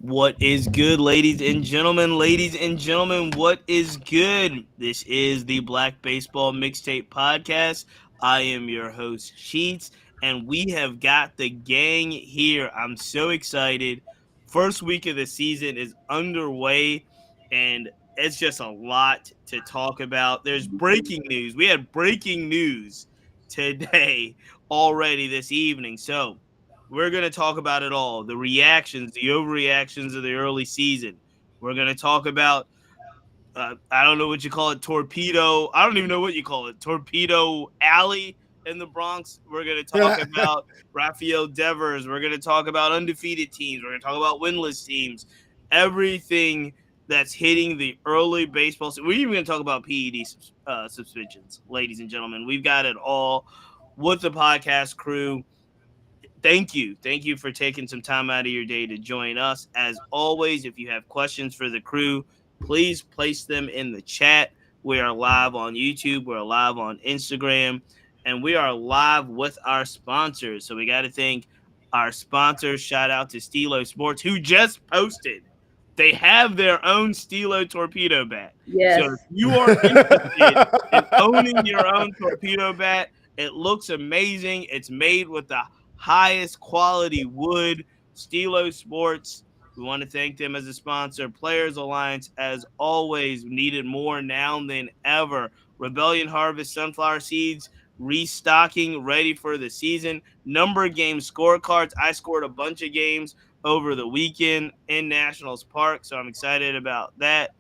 What is good, ladies and gentlemen? Ladies and gentlemen, what is good? This is the Black Baseball Mixtape podcast. I am your host, Cheats, and we have got the gang here. I'm so excited. First week of the season is underway, and it's just a lot to talk about. There's breaking news. We had breaking news today already this evening. So, we're going to talk about it all, the reactions, the overreactions of the early season. We're going to talk about, I don't know what you call it, torpedo. I don't even know what you call it, torpedo alley in the Bronx. We're going to talk about Rafael Devers. We're going to talk about undefeated teams. We're going to talk about winless teams. Everything that's hitting the early baseball. We're even going to talk about PED suspensions, ladies and gentlemen. We've got it all with the podcast crew. Thank you. Thank you for taking some time out of your day to join us. As always, if you have questions for the crew, please place them in the chat. We are live on YouTube. We're live on Instagram. And we are live with our sponsors. So we got to thank our sponsors. Shout out to Stilo Sports, who just posted. They have their own Stilo torpedo bat. Yes. So if you are interested in owning your own torpedo bat, it looks amazing. It's made with the highest quality wood. Stilo Sports, we want to thank them as a sponsor. Players Alliance, as always, needed more now than ever. Rebellion Harvest Sunflower Seeds restocking, ready for the season. Number game scorecards. I scored a bunch of games over the weekend in Nationals Park, so I'm excited about that.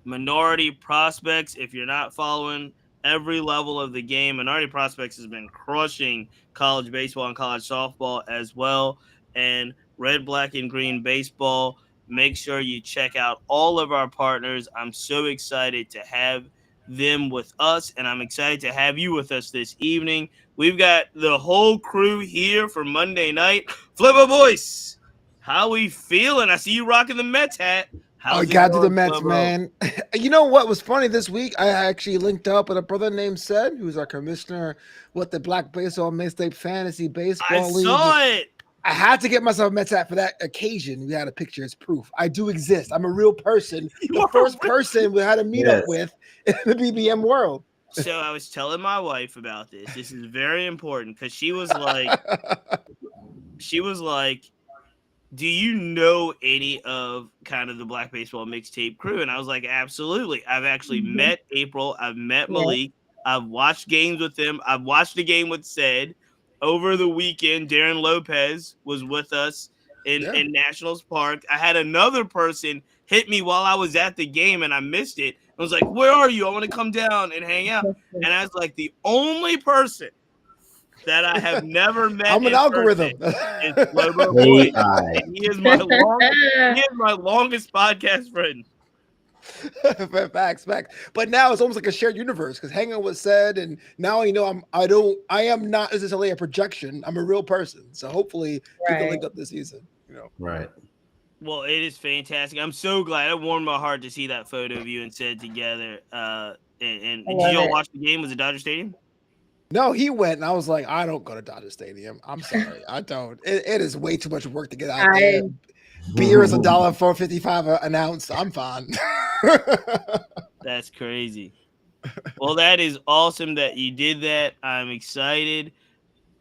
Minority Prospects, if you're not following every level of the game, Minority Prospects has been crushing college baseball and college softball as well. And Red, Black, and Green Baseball. Make sure you check out all of our partners. I'm so excited to have them with us, and I'm excited to have you with us this evening. We've got the whole crew here for Monday night. Flipper Voice, how we feeling? I see you rocking the Mets hat. I got to the Mets, man. You know what was funny this week? I actually linked up with a brother named Sed, who's our commissioner with the Black Baseball Mixtape Fantasy Baseball League. I saw it. I had to get myself a Mets hat for that occasion. We had a picture as proof. I do exist. I'm a real person. The first person we had to meet up with in the BBM world. So I was telling my wife about this. This is very important because she was like, do you know any of kind of the Black Baseball Mixtape crew? And I was like, absolutely. I've actually met April. I've met Malik. I've watched games with them. I've watched a game with Sed. Over the weekend, Darren Lopez was with us in Nationals Park. I had another person hit me while I was at the game, and I missed it. I was like, where are you? I want to come down and hang out. And I was like, the only person that I have never met. I'm an algorithm. Is Lobo Boy. He is my longest podcast friend. Facts. But now it's almost like a shared universe because hanging with Sed, and now I am not necessarily a projection. I'm a real person. So hopefully we can link up this season. Right. Well, it is fantastic. I'm so glad. It warmed my heart to see that photo of you and Sed together. And did you all watch the game? Was it Dodger Stadium? No, he went, and I was like, I don't go to Dodger Stadium. I'm sorry, I don't. It is way too much work to get out there. Beer is $1.55 an ounce. I'm fine. That's crazy. Well, that is awesome that you did that. I'm excited.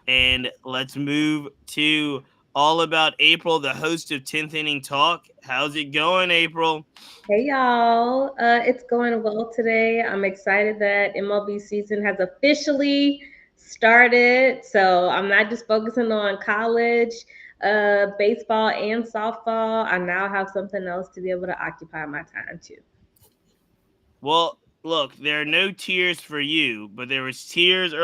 And let's move to All About April, the host of 10th Inning Talk. How's it going, April? Hey, y'all. It's going well today. I'm excited that MLB season has officially started. So I'm not just focusing on college baseball and softball. I now have something else to be able to occupy my time too. Well, look, there are no tears for you, but there was tears.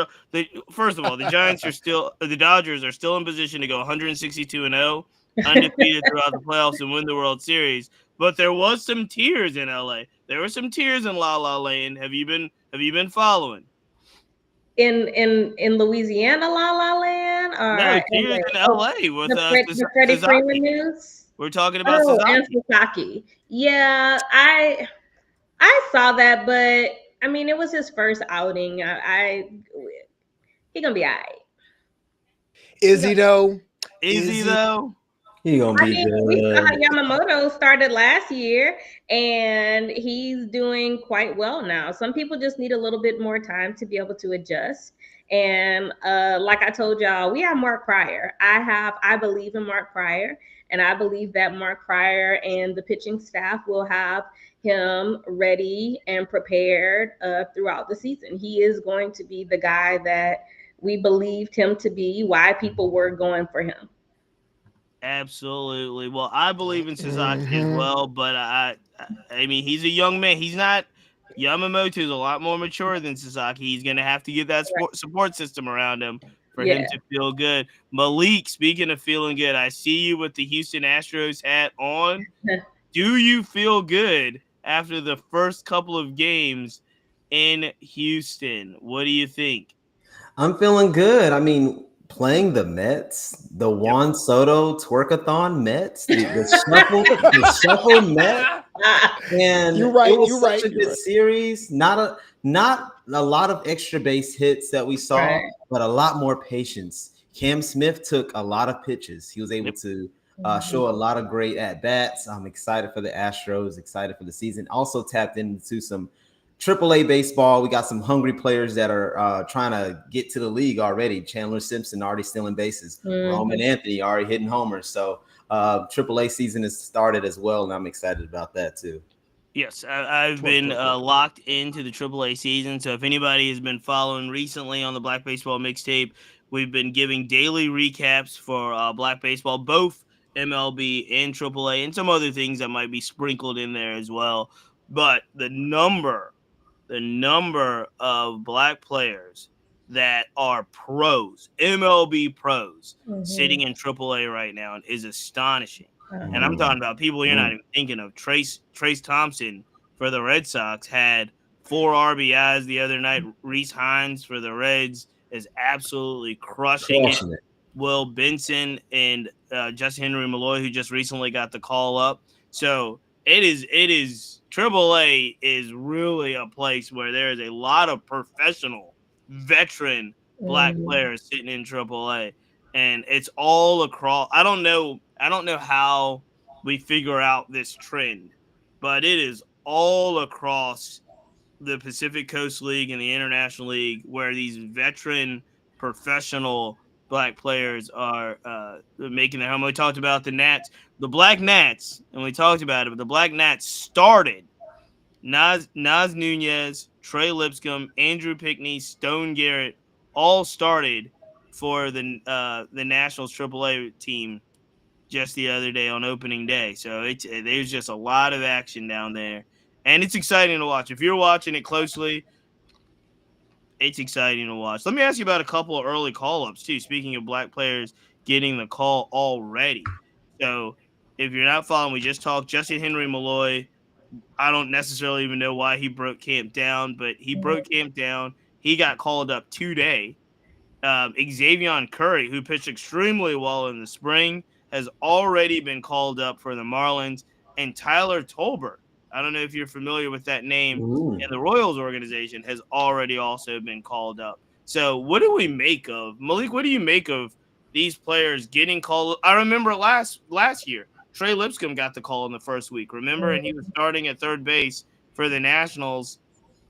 First of all, the Dodgers are still in position to go 162-0, undefeated throughout the playoffs and win the World Series. But there was some tears in LA. There were some tears in La La Land. Have you been following? In Louisiana, La La Land, or no, tears in LA with the Freddie Freeman news. We're talking about Sasaki. Yeah, I saw that, but I mean, it was his first outing. He gonna be all right. Is he though? Is he though? He gonna I be mean, we saw good. Yamamoto started last year, and he's doing quite well now. Some people just need a little bit more time to be able to adjust. And like I told y'all, we have Mark Pryor. I believe in Mark Pryor, and I believe that Mark Pryor and the pitching staff will have him ready and prepared throughout the season. He is going to be the guy that we believed him to be. Why people were going for him. Absolutely. Well, I believe in Sasaki as Mhm. well, but I mean, he's a young man. He's not. Yamamoto is a lot more mature than Sasaki. He's going to have to get that support system around him for him Yeah. to feel good. Malik, speaking of feeling good, I see you with the Houston Astros hat on. Do you feel good after the first couple of games in Houston? What do you think? I'm feeling good. I mean, playing the Mets, the Yep. Juan Soto twerkathon Mets, the shuffle Mets, and You're right. it was You're such right. a You're good right. series. Not a lot of extra base hits that we saw, Right. but a lot more patience. Cam Smith took a lot of pitches. He was able Yep. to show a lot of great at bats. I'm excited for the Astros, excited for the season. Also tapped into some AAA baseball. We got some hungry players that are trying to get to the league already. Chandler Simpson already stealing bases. Roman Anthony already hitting homers. So AAA season has started as well, and I'm excited about that too. Yes, I've Twerk, been twerk, twerk. locked into the AAA season. So if anybody has been following recently on the Black Baseball Mixtape, we've been giving daily recaps for Black Baseball, both MLB and AAA, and some other things that might be sprinkled in there as well. But the number of black players that are pros, MLB pros, sitting in AAA right now is astonishing. And I'm talking about people you're not even thinking of. Trace Thompson for the Red Sox had 4 RBIs the other night. Reese Hines for the Reds is absolutely crushing it. Crushing it. Will Benson and Justin Henry Malloy, who just recently got the call up. So it is AAA is really a place where there is a lot of professional veteran black players sitting in AAA, and it's all across. I don't know how we figure out this trend, but it is all across the Pacific Coast League and the International League where these veteran professional black players are making their home. We talked about the Nats, the Black Nats, and we talked about it, but the Black Nats started Nas Nunez, Trey Lipscomb, Andrew Pickney, Stone Garrett, all started for the Nationals AAA team just the other day on opening day. So there's just a lot of action down there, and it's exciting to watch. If you're watching it closely, it's exciting to watch. Let me ask you about a couple of early call-ups too. Speaking of black players getting the call already, so if you're not following, we just talked Justin Henry Malloy. I don't necessarily even know why he broke camp down, but he broke camp down. He got called up today. Xavier Curry, who pitched extremely well in the spring, has already been called up for the Marlins. And Tyler Tolbert, I don't know if you're familiar with that name in the Royals organization, has already also been called up. So what do we make of Malik? What do you make of these players getting called? I remember last year, Trey Lipscomb got the call in the first week. Remember, and he was starting at third base for the Nationals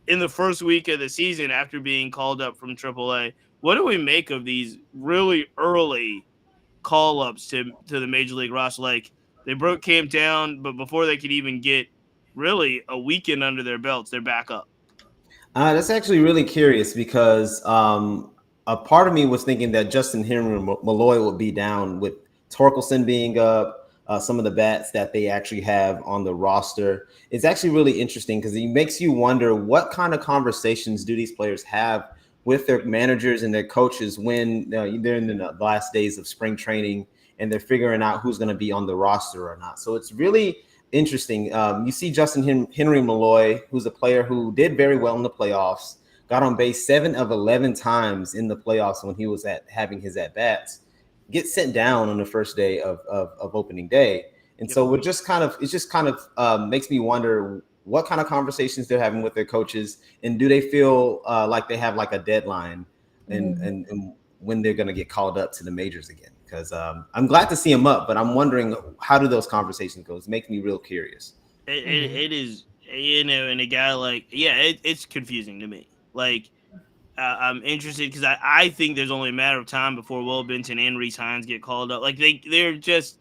in the first week of the season after being called up from AAA. What do we make of these really early call ups to the major league roster? Like they broke camp down, but before they could even get really a weekend under their belts, they're back up. That's actually really curious because a part of me was thinking that Justin Henry Malloy would be down with Torkelson being up. Some of the bats that they actually have on the roster. It's actually really interesting because it makes you wonder what kind of conversations do these players have with their managers and their coaches when they're in the last days of spring training and they're figuring out who's going to be on the roster or not. So it's really interesting. You see Justin Henry Malloy, who's a player who did very well in the playoffs, got on base 7 of 11 times in the playoffs when he was having his at-bats, get sent down on the first day of opening day. And so it just kind of makes me wonder what kind of conversations they're having with their coaches, and do they feel like they have like a deadline and when they're going to get called up to the majors again? because I'm glad to see him up, but I'm wondering how do those conversations go? It makes me real curious. It is, and a guy like, it's confusing to me. Like, I'm interested because I think there's only a matter of time before Will Benton and Reese Hines get called up. Like they're just,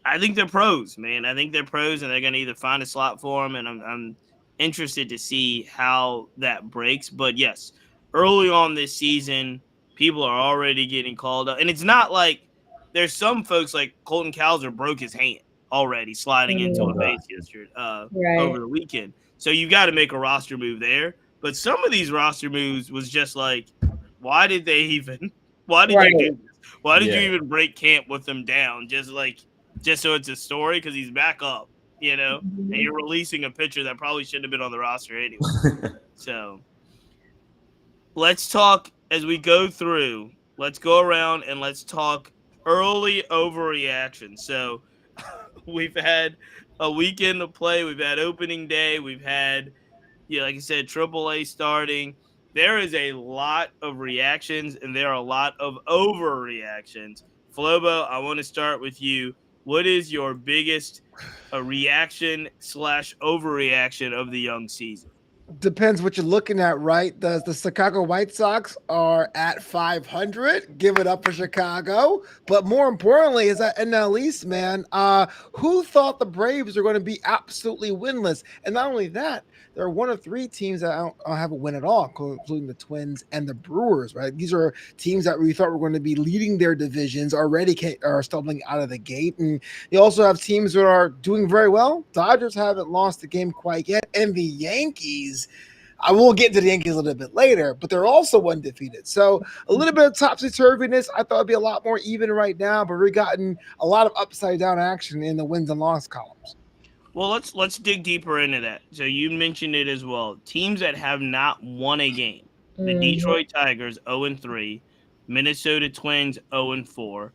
I think they're pros, man. I think they're pros, and they're gonna either find a slot for them, and I'm interested to see how that breaks. But yes, early on this season, people are already getting called up, and it's not like there's some folks like Colton Cowser broke his hand already sliding into a base yesterday over Right. the weekend. So you've got to make a roster move there. But some of these roster moves was just like, why did they even? Why did you do Right. this? Why did Yeah. you even break camp with them down? Just so it's a story because he's back up, and you're releasing a pitcher that probably shouldn't have been on the roster anyway. So let's talk as we go through. Let's go around and let's talk early overreaction. So we've had a weekend to play. We've had opening day. We've had, like I said, AAA starting. There is a lot of reactions and there are a lot of overreactions. Flobo, I want to start with you. What is your biggest reaction / overreaction of the young season? Depends what you're looking at, right? The Chicago White Sox are at 500. Give it up for Chicago. But more importantly, is that NL East, man. Who thought the Braves are going to be absolutely winless? And not only that, there are one of three teams that don't have a win at all, including the Twins and the Brewers, right? These are teams that we thought were going to be leading their divisions already are stumbling out of the gate. And you also have teams that are doing very well. Dodgers haven't lost the game quite yet. And the Yankees, I will get into the Yankees a little bit later, but they're also undefeated. So a little bit of topsy-turviness. I thought it'd be a lot more even right now, but we've gotten a lot of upside-down action in the wins and loss columns. Well, let's dig deeper into that. So you mentioned it as well. Teams that have not won a game: the Detroit Tigers 0-3, Minnesota Twins 0-4,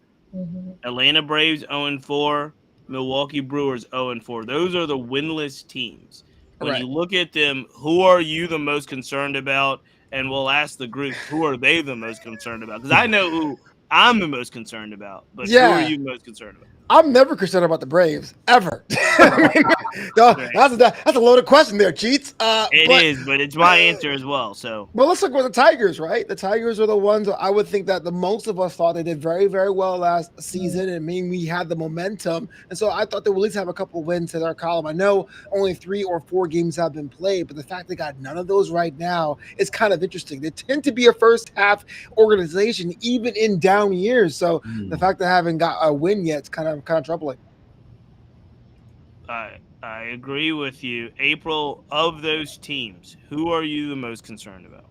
Atlanta Braves 0-4, Milwaukee Brewers 0-4. Those are the winless teams. When Right. you look at them, who are you the most concerned about? And we'll ask the group, who are they the most concerned about? Because I know who I'm the most concerned about, but who are you most concerned about? I'm never concerned about the Braves, ever. That's a loaded question there, Cheats. It is, but it's my answer as well. So, well, let's look at the Tigers, right? The Tigers are the ones I would think that the most of us thought they did very, very well last season. And I mean, we had the momentum. And so I thought they would at least have a couple wins to their column. I know only 3 or 4 games have been played, but the fact they got none of those right now is kind of interesting. They tend to be a first half organization, even in down years. So the fact they haven't got a win yet is kind of troubling. I agree with you. April, of those teams, who are you the most concerned about?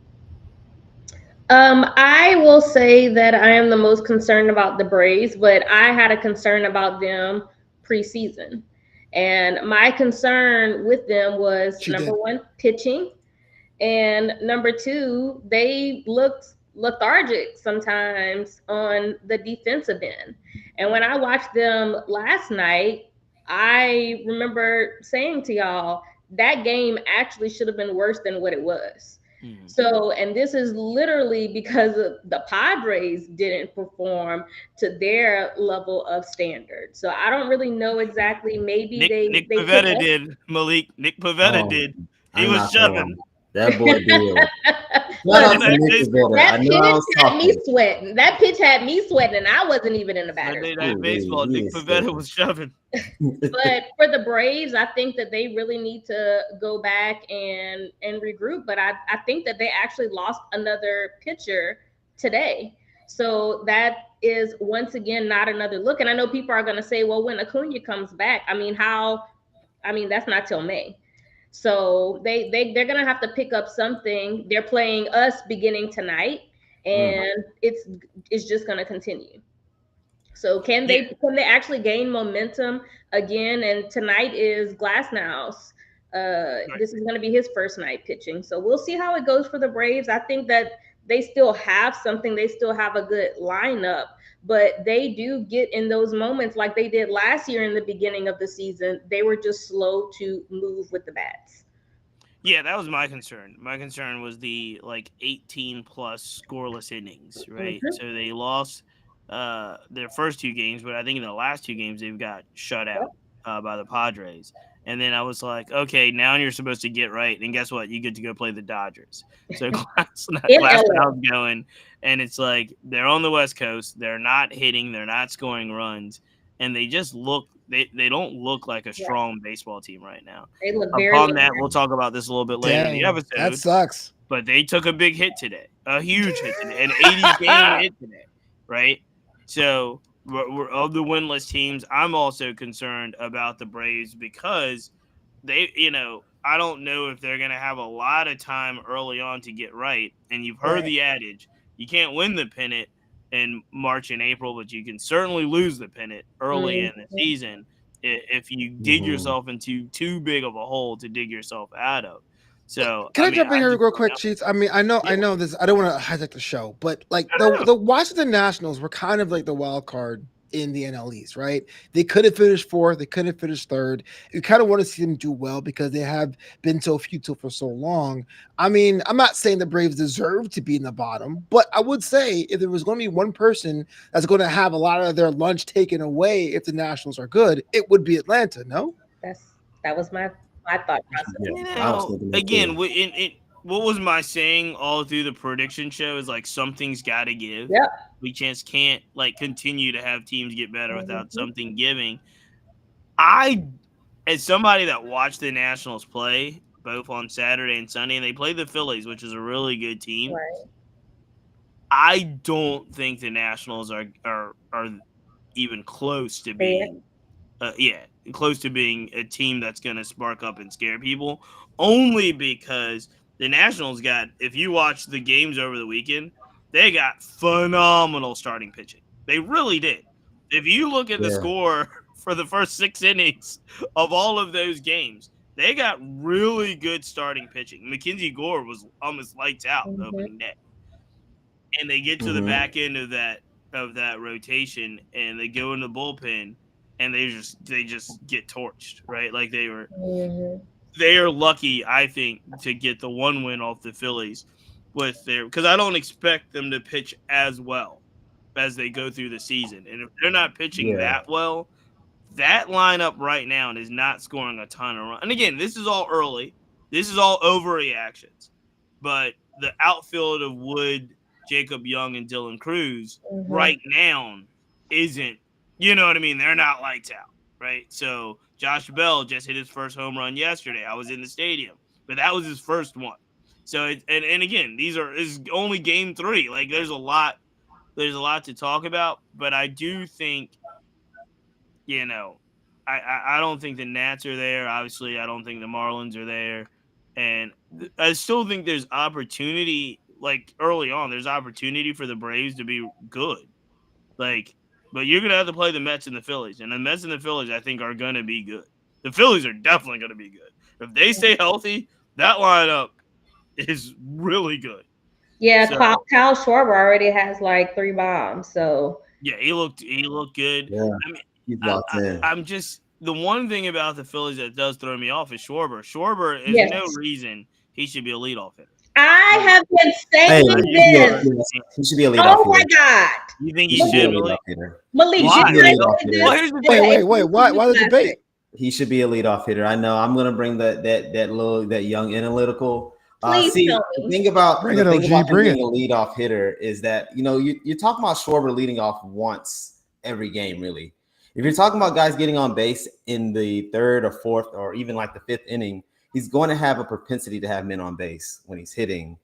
I will say that I am the most concerned about the Braves, but I had a concern about them preseason. And my concern with them was number one, pitching. And number two, they looked lethargic sometimes on the defensive end. And when I watched them last night, I remember saying to y'all, that game actually should have been worse than what it was. So, and this is literally because the Padres didn't perform to their level of standard. So I don't really know exactly. Maybe Nick Pivetta did, Malik. Nick Pivetta did. He was shoving. That boy did. That pitch had me sweating. That pitch had me sweating, and I wasn't even in the batter's Monday Night Baseball. Nick Pivetta was shoving. But for the Braves, I think that they really need to go back and regroup. But I think that they actually lost another pitcher today. So that is once again not another look. And I know people are going to say, well, when Acuna comes back, that's not till May. So they're gonna have to pick up something. They're playing us beginning tonight, and it's just gonna continue. So can they actually gain momentum again? And tonight is Glasnow's. This is gonna be his first night pitching. So we'll see how it goes for the Braves. I think that they still have something. They still have a good lineup. But they do get in those moments like they did last year in the beginning of the season. They were just slow to move with the bats. Yeah, that was my concern. My concern was the 18 plus scoreless innings, right? So they lost their first 2 games, but I think in the last 2 games they've got shut out by the Padres. And then I was like, okay, now you're supposed to get right, and guess what? You get to go play the Dodgers. So class that I was going, and it's like they're on the West Coast, they're not hitting, they're not scoring runs, and they just look they don't look like a strong baseball team right now. They look very. Upon that, we'll talk about this a little bit later in the episode. That sucks. But they took a big hit today, a huge hit today, an 80-game hit today, right? So we're of the winless teams. I'm also concerned about the Braves because they, I don't know if they're going to have a lot of time early on to get right. And you've heard the adage, you can't win the pennant in March and April, but you can certainly lose the pennant early in the season if you dig yourself into too big of a hole to dig yourself out of. So can I jump in here real quick, Cheats? I mean, I know this. I don't want to hijack the show, but like the Washington Nationals were kind of like the wild card in the NL East, right? They could have finished 4th, they could have finished 3rd. You kind of want to see them do well because they have been so futile for so long. I mean, I'm not saying the Braves deserve to be in the bottom, but I would say if there was going to be one person that's going to have a lot of their lunch taken away if the Nationals are good, it would be Atlanta. No, that was my thought process. Again, what was my saying all through the prediction show is like something's got to give. Yep. We just can't like continue to have teams get better without something giving. I, as somebody that watched the Nationals play both on Saturday and Sunday, and they played the Phillies, which is a really good team. Right. I don't think the Nationals are even close to being, close to being a team that's going to spark up and scare people. Only because the Nationals got, if you watch the games over the weekend, they got phenomenal starting pitching. They really did. If you look at the score for the first 6 innings of all of those games, they got really good starting pitching. Mackenzie Gore was almost lights out opening day. And they get to the back end of that rotation, and they go in the bullpen, and they just get torched, right? Like they are lucky, I think, to get the 1 win off the Phillies because I don't expect them to pitch as well as they go through the season. And if they're not pitching that well, that lineup right now is not scoring a ton of runs. And again, this is all early. This is all overreactions. But the outfield of Wood, Jacob Young, and Dylan Cruz right now isn't, you know what I mean? They're not lights out, right? So Josh Bell just hit his first home run yesterday. I was in the stadium, but that was his first one. So and again, is only game 3. Like there's a lot to talk about, but I do think, I don't think the Nats are there. Obviously, I don't think the Marlins are there, and I still think there's opportunity. Like early on, there's opportunity for the Braves to be good, but you're gonna have to play the Mets and the Phillies, and the Mets and the Phillies, I think, are gonna be good. The Phillies are definitely gonna be good if they stay healthy. That lineup is really good. Yeah, so, Kyle Schwarber already has like 3 bombs. So yeah, he looked good. Yeah, I mean, I'm just the one thing about the Phillies that does throw me off is Schwarber. Schwarber is no reason he should be a leadoff hitter. I have been saying this. He should be a leadoff hitter. Oh my God! You think he should be a leadoff hitter? Malik, wait. Why the debate? He should be a leadoff hitter. I know. I'm gonna bring that young analytical. The thing about being a leadoff hitter is that you're talking about Schwarber leading off once every game, really. If you're talking about guys getting on base in the 3rd or 4th or even like the 5th inning, he's going to have a propensity to have men on base when he's hitting,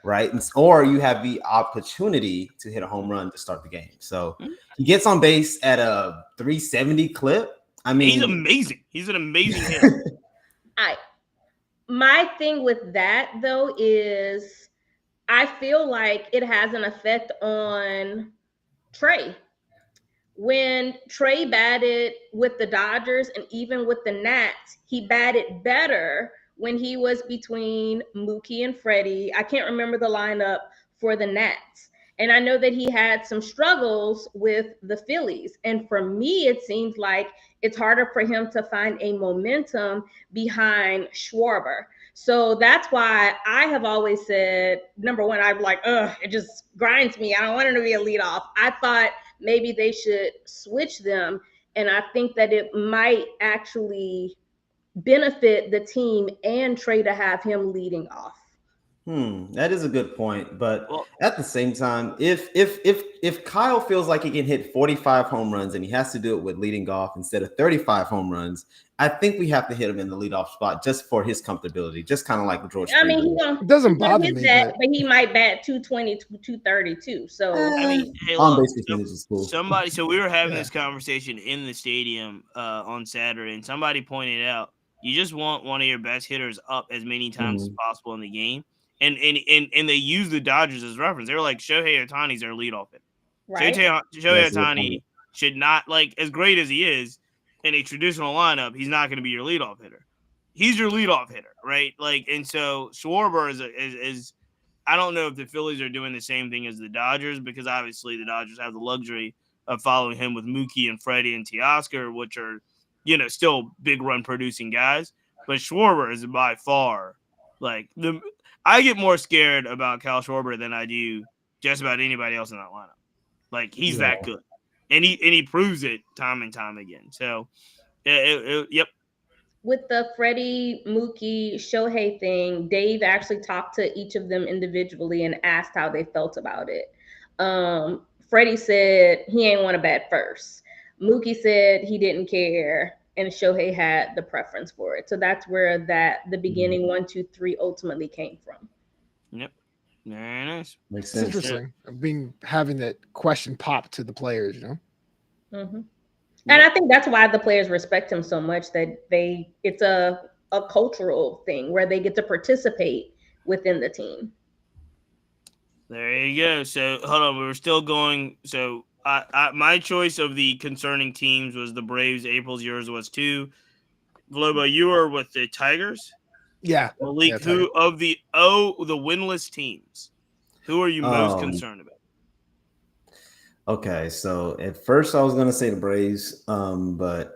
right? Or you have the opportunity to hit a home run to start the game. So he gets on base at a 370 clip. I mean, he's amazing. He's an amazing hitter. My thing with that, though, is I feel like it has an effect on Trey. When Trey batted with the Dodgers and even with the Nats, he batted better when he was between Mookie and Freddie. I can't remember the lineup for the Nats. And I know that he had some struggles with the Phillies. And for me, it seems like it's harder for him to find a momentum behind Schwarber. So that's why I have always said, number one, I'm like, it just grinds me. I don't want him to be a leadoff. I thought maybe they should switch them. And I think that it might actually benefit the team and Trey to have him leading off. That is a good point, but Well, at the same time, if Kyle feels like he can hit 45 home runs and he has to do it with leading off instead of 35 home runs, I think we have to hit him in the leadoff spot just for his comfortability, just kind of like George. I mean, it doesn't bother me, but he might bat 220 to 232. So I mean, hey, on look, base percentage is cool. somebody. So we were having this conversation in the stadium on Saturday, and somebody pointed out you just want one of your best hitters up as many times as possible in the game. And they use the Dodgers as reference. They were like, Shohei Ohtani's their leadoff hitter. right. Shohei Ohtani should not, like, as great as he is in a traditional lineup, he's not going to be your leadoff hitter. He's your leadoff hitter, right? Like, and so Schwarber is I don't know if the Phillies are doing the same thing as the Dodgers, because obviously the Dodgers have the luxury of following him with Mookie and Freddie and Teoscar, which are, still big run producing guys. But Schwarber is by far like I get more scared about Kyle Schwarber than I do just about anybody else in that lineup. Like, he's that good, and he proves it time and time again. So, yep. With the Freddie, Mookie, Shohei thing, Dave actually talked to each of them individually and asked how they felt about it. Freddie said he ain't want to bat first. Mookie said he didn't care, and Shohei had the preference for it. So that's where the beginning 1, 2, 3 ultimately came from. Yep. Very nice. Makes sense. It's interesting. Having that question pop to the players, Mm-hmm. And I think that's why the players respect him so much, that it's a cultural thing where they get to participate within the team. There you go. So hold on, we were still going. So my choice of the concerning teams was the Braves. April's, yours was too. Globo, you were with the Tigers. Yeah. Malik, who of the winless teams, who are you most concerned about? Okay, so at first I was gonna say the Braves, but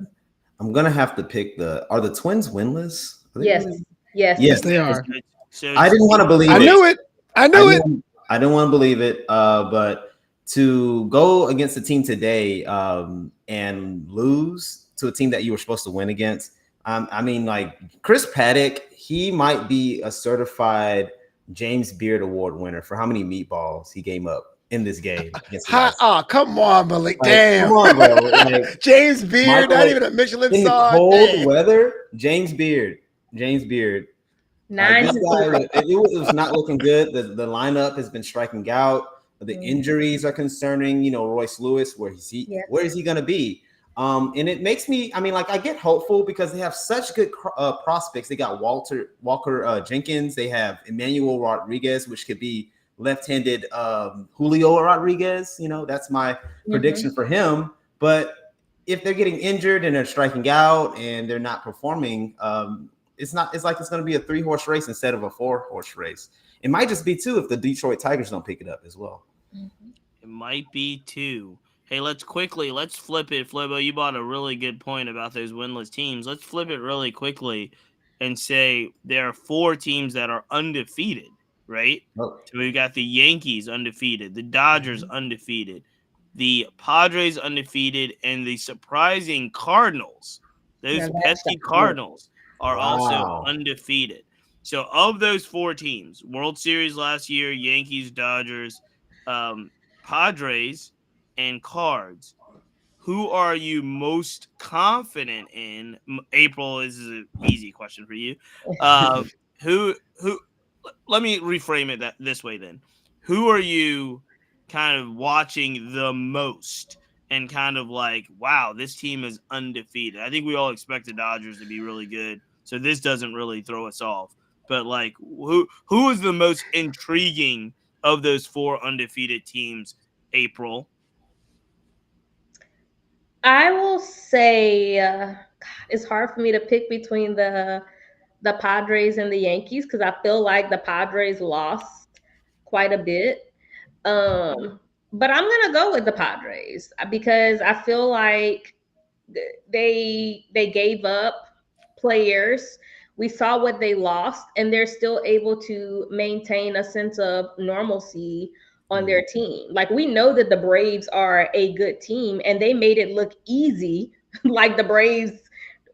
I'm gonna have to pick are the Twins winless? Yes, they are. So I didn't want to believe it. I knew it. I didn't want to believe it, but to go against a team today and lose to a team that you were supposed to win against, I mean, like, Chris Paddock, he might be a certified James Beard Award winner for how many meatballs he gave up in this game. Come on, Malik. Damn. Come on, bro. Like, James Beard, not even a Michelin in star. The cold weather, James Beard. 9 it was not looking good. The lineup has been striking out. The injuries are concerning. Royce Lewis, where is he going to be? And it makes me, I mean, like, I get hopeful because they have such good prospects. They got Walker Jenkins. They have Emmanuel Rodriguez, which could be left-handed Julio Rodriguez. That's my prediction for him. But if they're getting injured and they're striking out and they're not performing, it's like it's going to be a 3-horse race instead of a 4-horse race. It might just be 2 if the Detroit Tigers don't pick it up as well. It might be 2. Hey, let's flip it. Flobo, you brought a really good point about those winless teams. Let's flip it really quickly and say there are 4 teams that are undefeated, right? Oh. So we've got the Yankees undefeated, the Dodgers undefeated, the Padres undefeated, and the surprising Cardinals. Those pesky Cardinals are also undefeated. So of those 4 teams, World Series last year, Yankees, Dodgers, Padres, and Cards, who are you most confident in? April, this is an easy question for you. Who? Let me reframe it this way then. Who are you kind of watching the most and kind of like, wow, this team is undefeated? I think we all expect the Dodgers to be really good, so this doesn't really throw us off. But, like, who is the most intriguing of those 4 undefeated teams, April? I will say it's hard for me to pick between the Padres and the Yankees because I feel like the Padres lost quite a bit. But I'm going to go with the Padres because I feel like they gave up players. We saw what they lost, and they're still able to maintain a sense of normalcy on their team. Like, we know that the Braves are a good team, and they made it look easy. Like, the Braves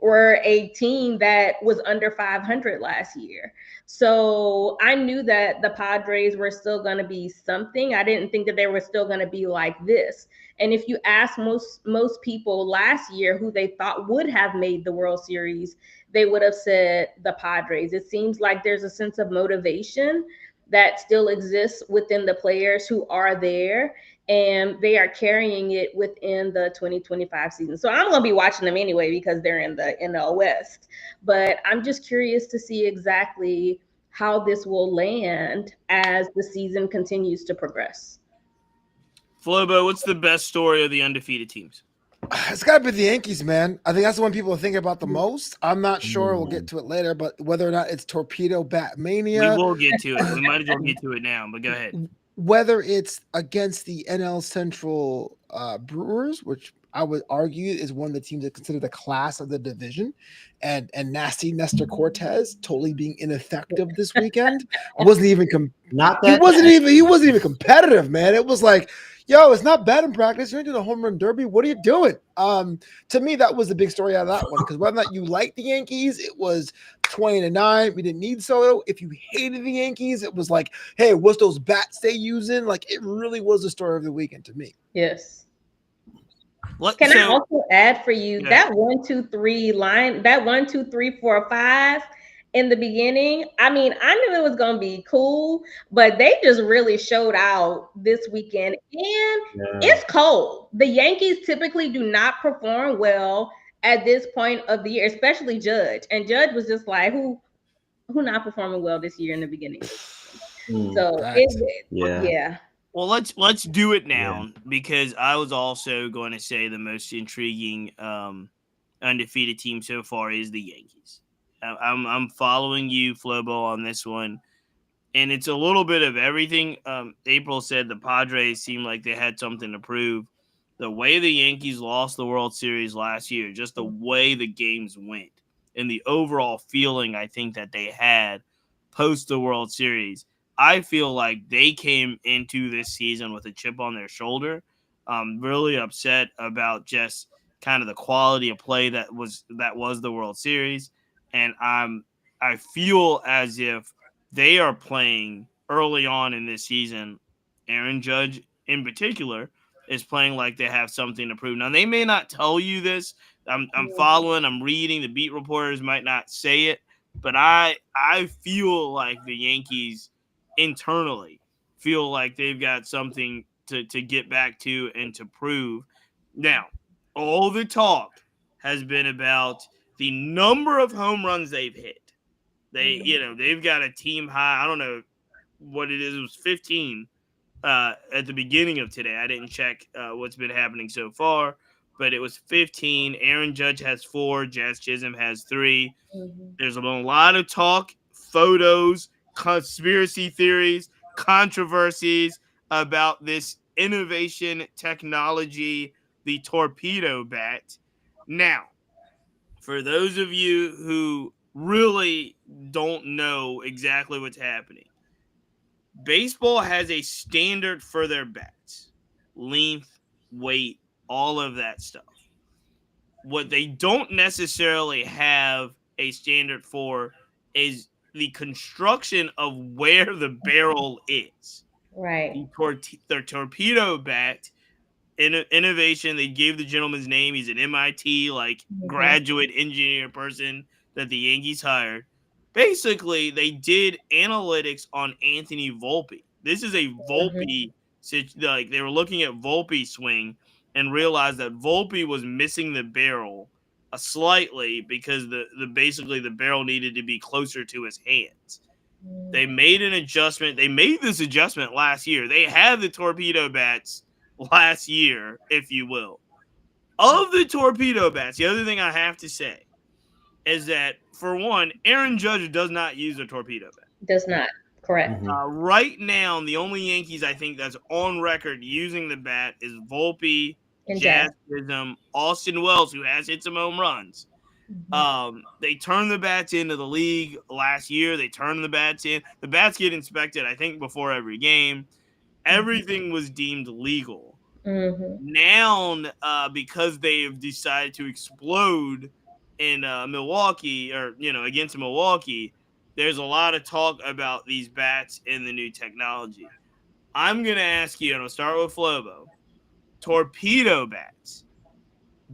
were a team that was under 500 last year. So I knew that the Padres were still going to be something. I didn't think that they were still going to be like this. And if you ask most people last year who they thought would have made the World Series, they would have said the Padres. It seems like there's a sense of motivation that still exists within the players who are there, and they are carrying it within the 2025 season. So I'm going to be watching them anyway because they're in the NL West. But I'm just curious to see exactly how this will land as the season continues to progress. Flobo, what's the best story of the undefeated teams? It's got to be the Yankees, man. I think that's the one people are thinking about the most. I'm not sure. We'll get to it later, but whether or not it's Torpedo Bat Mania. We will get to it. We might as well get to it now, but go ahead. Whether it's against the NL Central Brewers, which I would argue is one of the teams that consider the class of the division, and nasty Nestor Cortez totally being ineffective this weekend. wasn't even he wasn't even competitive, man. It was like, yo, it's not batting practice. You're doing a home run derby. What are you doing? To me, that was the big story out of that one, because whether or not you like the Yankees, it was 20-9. We didn't need Soto. If you hated the Yankees, it was like, hey, what's those bats they using? Like, it really was the story of the weekend to me. Yes. Can I also add for you that 1, 2, 3 line, that 1, 2, 3, 4, 5 in the beginning? I mean, I knew it was going to be cool, but they just really showed out this weekend. And it's cold. The Yankees typically do not perform well at this point of the year, especially Judge. And Judge was just like, who not performing well this year in the beginning? So yeah. Well, let's do it now, because I was also going to say the most intriguing undefeated team so far is the Yankees. I'm following you, Flobo, on this one, and it's a little bit of everything. April said the Padres seemed like they had something to prove. The way the Yankees lost the World Series last year, just the way the games went, and the overall feeling I think that they had post the World Series, I feel like they came into this season with a chip on their shoulder. Really upset about just kind of the quality of play that was the World Series, and I feel as if they are playing early on in this season. Aaron Judge, in particular, is playing like they have something to prove. Now, they may not tell you this. I'm following. I'm reading. The beat reporters might not say it, but I feel like the Yankees internally feel like they've got something to get back to and to prove. Now, all the talk has been about the number of home runs they've hit. They've got a team high. I don't know what it is. It was 15 at the beginning of today. I didn't check what's been happening so far, but it was 15. Aaron Judge has 4. Jazz Chisholm has 3. There's been a lot of talk, photos, conspiracy theories, controversies about this innovation technology, the torpedo bat. Now, for those of you who really don't know exactly what's happening, baseball has a standard for their bats. Length, weight, all of that stuff. What they don't necessarily have a standard for is the construction of where the barrel is. Right. Their torpedo bat innovation, they gave the gentleman's name. He's an MIT graduate engineer person that the Yankees hired. Basically, they did analytics on Anthony Volpe. This is a Volpe, they were looking at Volpe swing and realized that Volpe was missing the barrel slightly because basically the barrel needed to be closer to his hands. They made an adjustment. They made this adjustment last year. They had the torpedo bats last year, if you will. Of the torpedo bats, the other thing I have to say is that, for one, Aaron Judge does not use a torpedo bat. Does not. Correct. Right now, the only Yankees I think that's on record using the bat is Volpe, Jazz Chisholm, Austin Wells, who has hit some home runs. They turned the bats into the league last year. They turned the bats in. The bats get inspected, I think, before every game. everything was deemed legal. Mm-hmm. Now, because they have decided to explode in Milwaukee, or against Milwaukee, there's a lot of talk about these bats and the new technology. I'm gonna ask you, and I'll start with Flobo. Torpedo bats.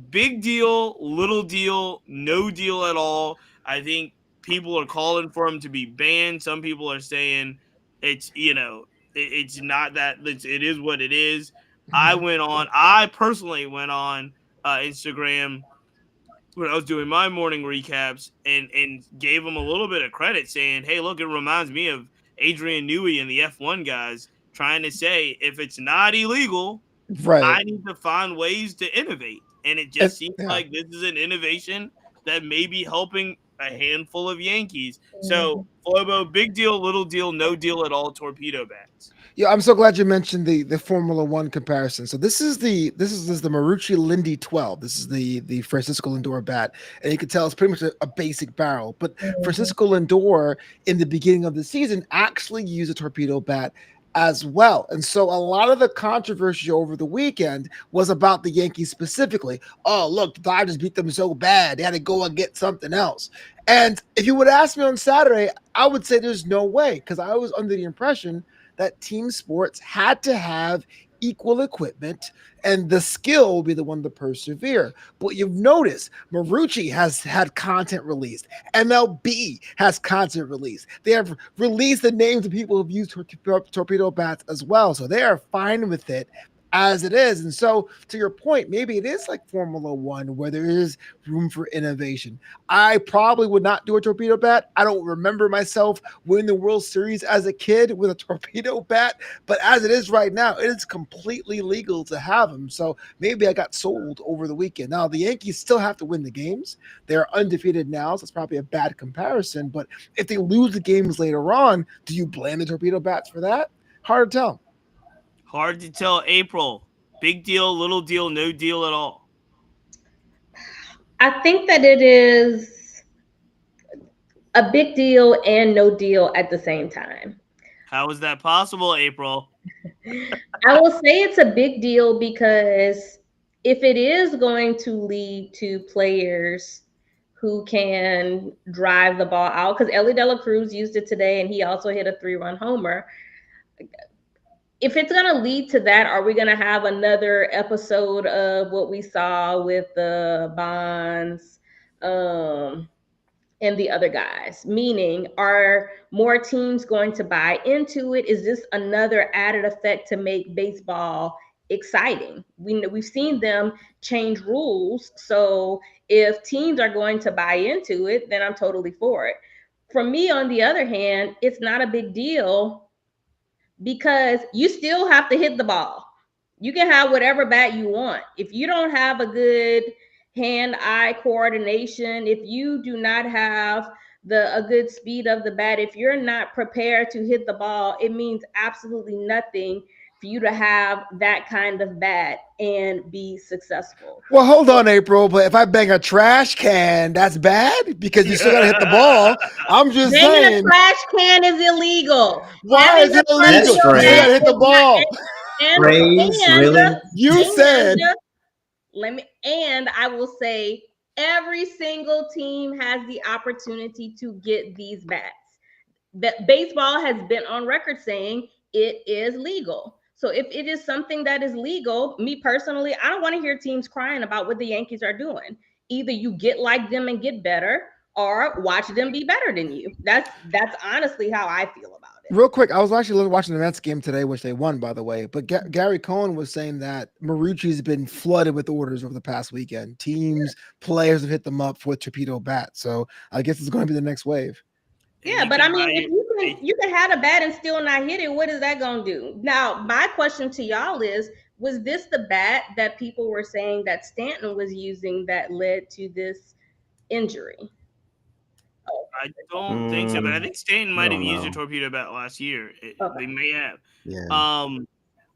Big deal, little deal, no deal at all. I think people are calling for them to be banned. Some people are saying it's it's not that, it is what it is. I personally went on Instagram when I was doing my morning recaps and gave them a little bit of credit, saying, "Hey, look, it reminds me of Adrian Newey and the F1 guys trying to say if it's not illegal, Right. I need to find ways to innovate." And it And, just seems yeah. like this is an innovation that may be helping a handful of Yankees. Mm-hmm. So, Flobo, big deal, little deal, no deal at all, torpedo bats. Yeah, I'm so glad you mentioned the Formula One comparison. So this is the Marucci Lindy 12. This is the Francisco Lindor bat, and you can tell it's pretty much a basic barrel. But Mm-hmm. Francisco Lindor in the beginning of the season actually used a torpedo bat as well. And so a lot of the controversy over the weekend was about the Yankees specifically. Oh, look, the Dodgers beat them so bad. They had to go and get something else. And if you would ask me on Saturday, I would say there's no way, because I was under the impression that team sports had to have equal equipment and the skill will be the one to persevere. But you've noticed Marucci has had content released. MLB has content released. They have released the names of people who've used torpedo bats as well. So they are fine with it as it is. And so, to your point, maybe it is like Formula One where there is room for innovation. I probably would not do a torpedo bat. I don't remember myself winning the World Series as a kid with a torpedo bat, but as it is right now, it is completely legal to have them. So maybe I got sold over the weekend. Now, the Yankees still have to win the games. They're undefeated now, so it's probably a bad comparison. But if they lose the games later on, do you blame the torpedo bats for that? Hard to tell. Hard to tell, April. Big deal, little deal, no deal at all. I think that it is a big deal and no deal at the same time. How is that possible, April? I will say it's a big deal because if it is going to lead to players who can drive the ball out, because Ellie De La Cruz used it today and he also hit a 3-run homer. If it's going to lead to that, are we going to have another episode of what we saw with the Bonds? And the other guys? Meaning, are more teams going to buy into it? Is this another added effect to make baseball exciting? We've seen them change rules. So if teams are going to buy into it, then I'm totally for it. For me, on the other hand, it's not a big deal because you still have to hit the ball. You can have whatever bat you want. If you don't have a good hand-eye coordination, if you do not have a good speed of the bat, if you're not prepared to hit the ball, it means absolutely nothing for you to have that kind of bat and be successful. Well, hold on, April. But if I bang a trash can, that's bad because you still got to hit the ball. I'm just Banging a saying, trash can is illegal. why Having is a it illegal? That's torpedo You still got bat to strange. hit the is not. ball. And Praise, and really? You said, and and I will say every single team has the opportunity to get these bats. That baseball has been on record saying it is legal. So if it is something that is legal, me personally, I don't want to hear teams crying about what the Yankees are doing. Either you get like them and get better, or watch them be better than you. That's honestly how I feel about it. real quick, I was actually watching the Mets game today, which they won, by the way. But Gary Cohen was saying that Marucci's been flooded with orders over the past weekend. Teams, players have hit them up with torpedo bats. So I guess it's going to be the next wave. And Yeah, you but I can mean, buy if you can have a bat and still not hit it, what is that gonna do? Now, my question to y'all is: was this the bat that people were saying that Stanton was using that led to this injury? Oh, I don't think so, but I think Stanton I might have don't used a know. torpedo bat last year. okay. They may have. Yeah. Um,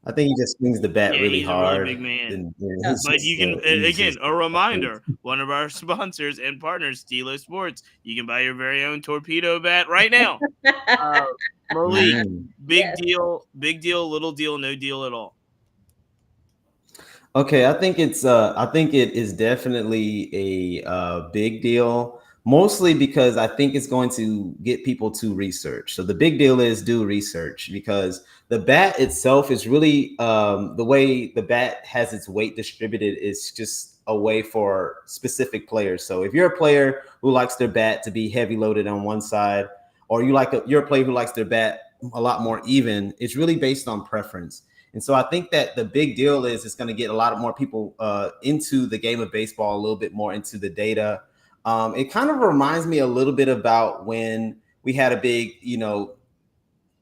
I think he just swings the bat Yeah, really he's a really hard, big man. and Yeah. But you can he's again just a reminder. One of our sponsors and partners, Stilo Sports. You can buy your very own torpedo bat right now. Uh, Malik, Mhm. big Yes. deal, little deal, no deal at all. Okay, I think it is definitely a big deal, mostly because I think it's going to get people to research. So the big deal is do research because the bat itself is really the way the bat has its weight distributed is just a way for specific players. So if you're a player who likes their bat to be heavy loaded on one side, or you're a player who likes their bat a lot more even, it's really based on preference. And so I think that the big deal is it's going to get a lot of more people into the game of baseball, a little bit more into the data. It kind of reminds me a little bit about when we had a big,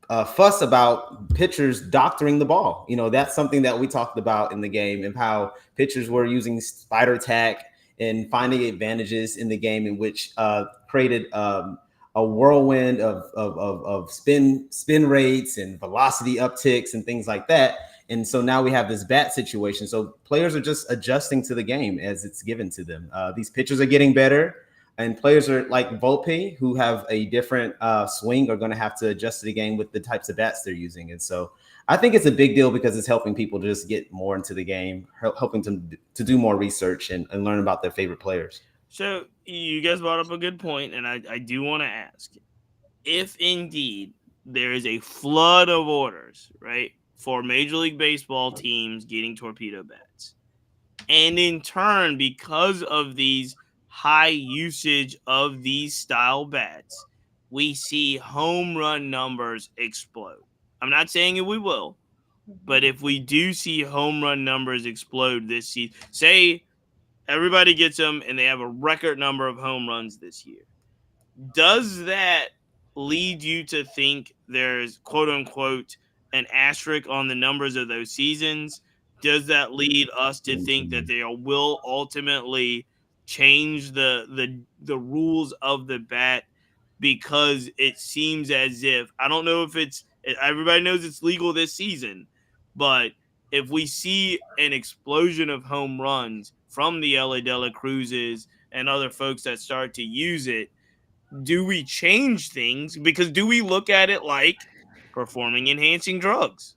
fuss about pitchers doctoring the ball. That's something that we talked about in the game and how pitchers were using spider tack and finding advantages in the game in which created a whirlwind of spin rates and velocity upticks and things like that. And so now we have this bat situation. So players are just adjusting to the game as it's given to them. These pitchers are getting better, and players are like Volpe, who have a different swing, are going to have to adjust to the game with the types of bats they're using. And so I think it's a big deal because it's helping people to just get more into the game, helping them to do more research and learn about their favorite players. So you guys brought up a good point, and I do want to ask if indeed there is a flood of orders, right, for Major League Baseball teams getting torpedo bats. And in turn, because of these high usage of these style bats, we see home run numbers explode. I'm not saying we will, but if we do see home run numbers explode this season, say everybody gets them and they have a record number of home runs this year, does that lead you to think there's quote unquote an asterisk on the numbers of those seasons? Does that lead us to think that they will ultimately change the rules of the bat, because it seems as if, I don't know if it's, everybody knows it's legal this season, but if we see an explosion of home runs from the LA Dela Cruzes and other folks that start to use it, do we change things? Because do we look at it like performing enhancing drugs?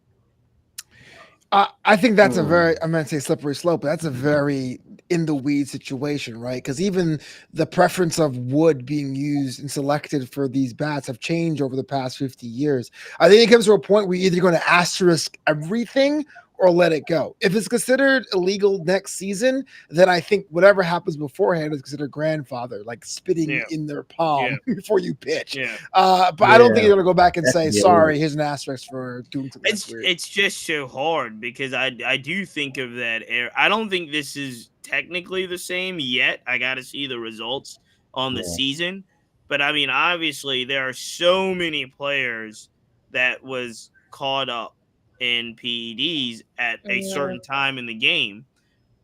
I think that's a very, I'm going to say slippery slope, but that's a very in the weeds situation, right? Because even the preference of wood being used and selected for these bats have changed over the past 50 years. I think it comes to a point where you're either going to asterisk everything or let it go. If it's considered illegal next season, then I think whatever happens beforehand is considered grandfather, like spitting in their palm before you pitch. But I don't think you're going to go back and say, sorry, here's an asterisk for doing something that's weird. It's just so hard because I do think of that era. I don't think this is technically the same yet. I got to see the results on the season. But I mean, obviously, there are so many players that was caught up in PEDs at a certain time in the game.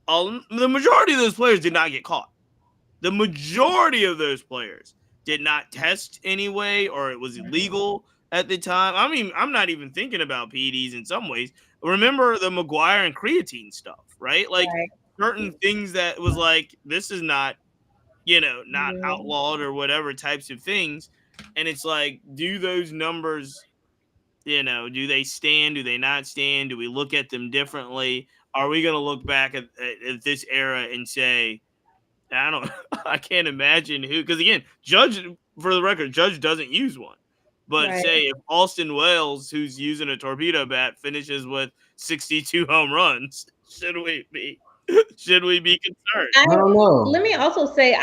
The majority of those players did not get caught. The majority of those players did not test anyway, or it was illegal at the time. I mean, I'm not even thinking about PEDs in some ways. Remember the McGuire and creatine stuff, right? Like certain things that was like, this is not, not outlawed or whatever types of things. And it's like, do those numbers, do they stand? Do they not stand? Do we look at them differently? Are we going to look back at this era and say, I don't, I can't imagine who, because again, Judge, for the record, Judge doesn't use one. But say if Austin Wells, who's using a torpedo bat, finishes with 62 home runs, should we be concerned? I don't know. Let me also say,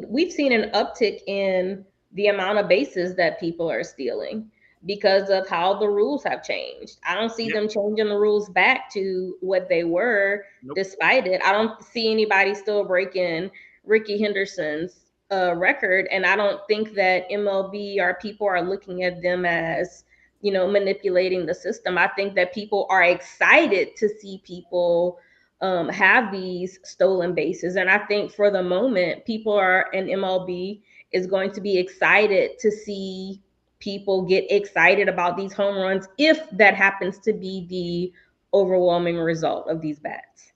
we've seen an uptick in the amount of bases that people are stealing because of how the rules have changed. I don't see them changing the rules back to what they were. Despite it, I don't see anybody still breaking Ricky Henderson's record, and I don't think that MLB or people are looking at them as manipulating the system. I think that people are excited to see people have these stolen bases. And I think for the moment, people are, and MLB is going to be excited to see people get excited about these home runs if that happens to be the overwhelming result of these bats.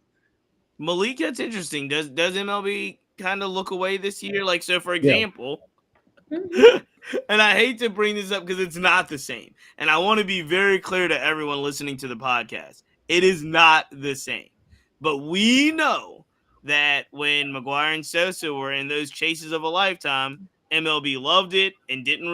Malik, that's interesting. Does MLB kind of look away this year? Like, so for Yeah. example, Mhm. and I hate to bring this up because it's not the same. And I want to be very clear to everyone listening to the podcast. It is not the same. But we know that when McGuire and Sosa were in those chases of a lifetime, MLB loved it and didn't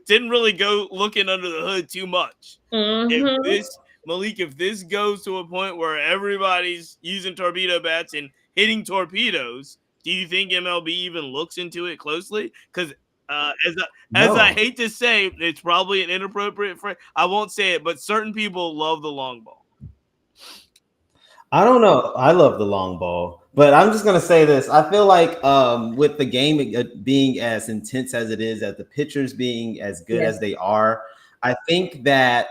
didn't really go looking under the hood too much. If Mhm. this Malik, if this goes to a point where everybody's using torpedo bats and hitting torpedoes, do you think MLB even looks into it closely? Because as I No. hate to say, it's probably an inappropriate phrase. I won't say it, but certain people love the long ball. I don't know. I love the long ball, but I'm just gonna say this. I feel like with the game being as intense as it is, as the pitchers being as good Yes. as they are, I think that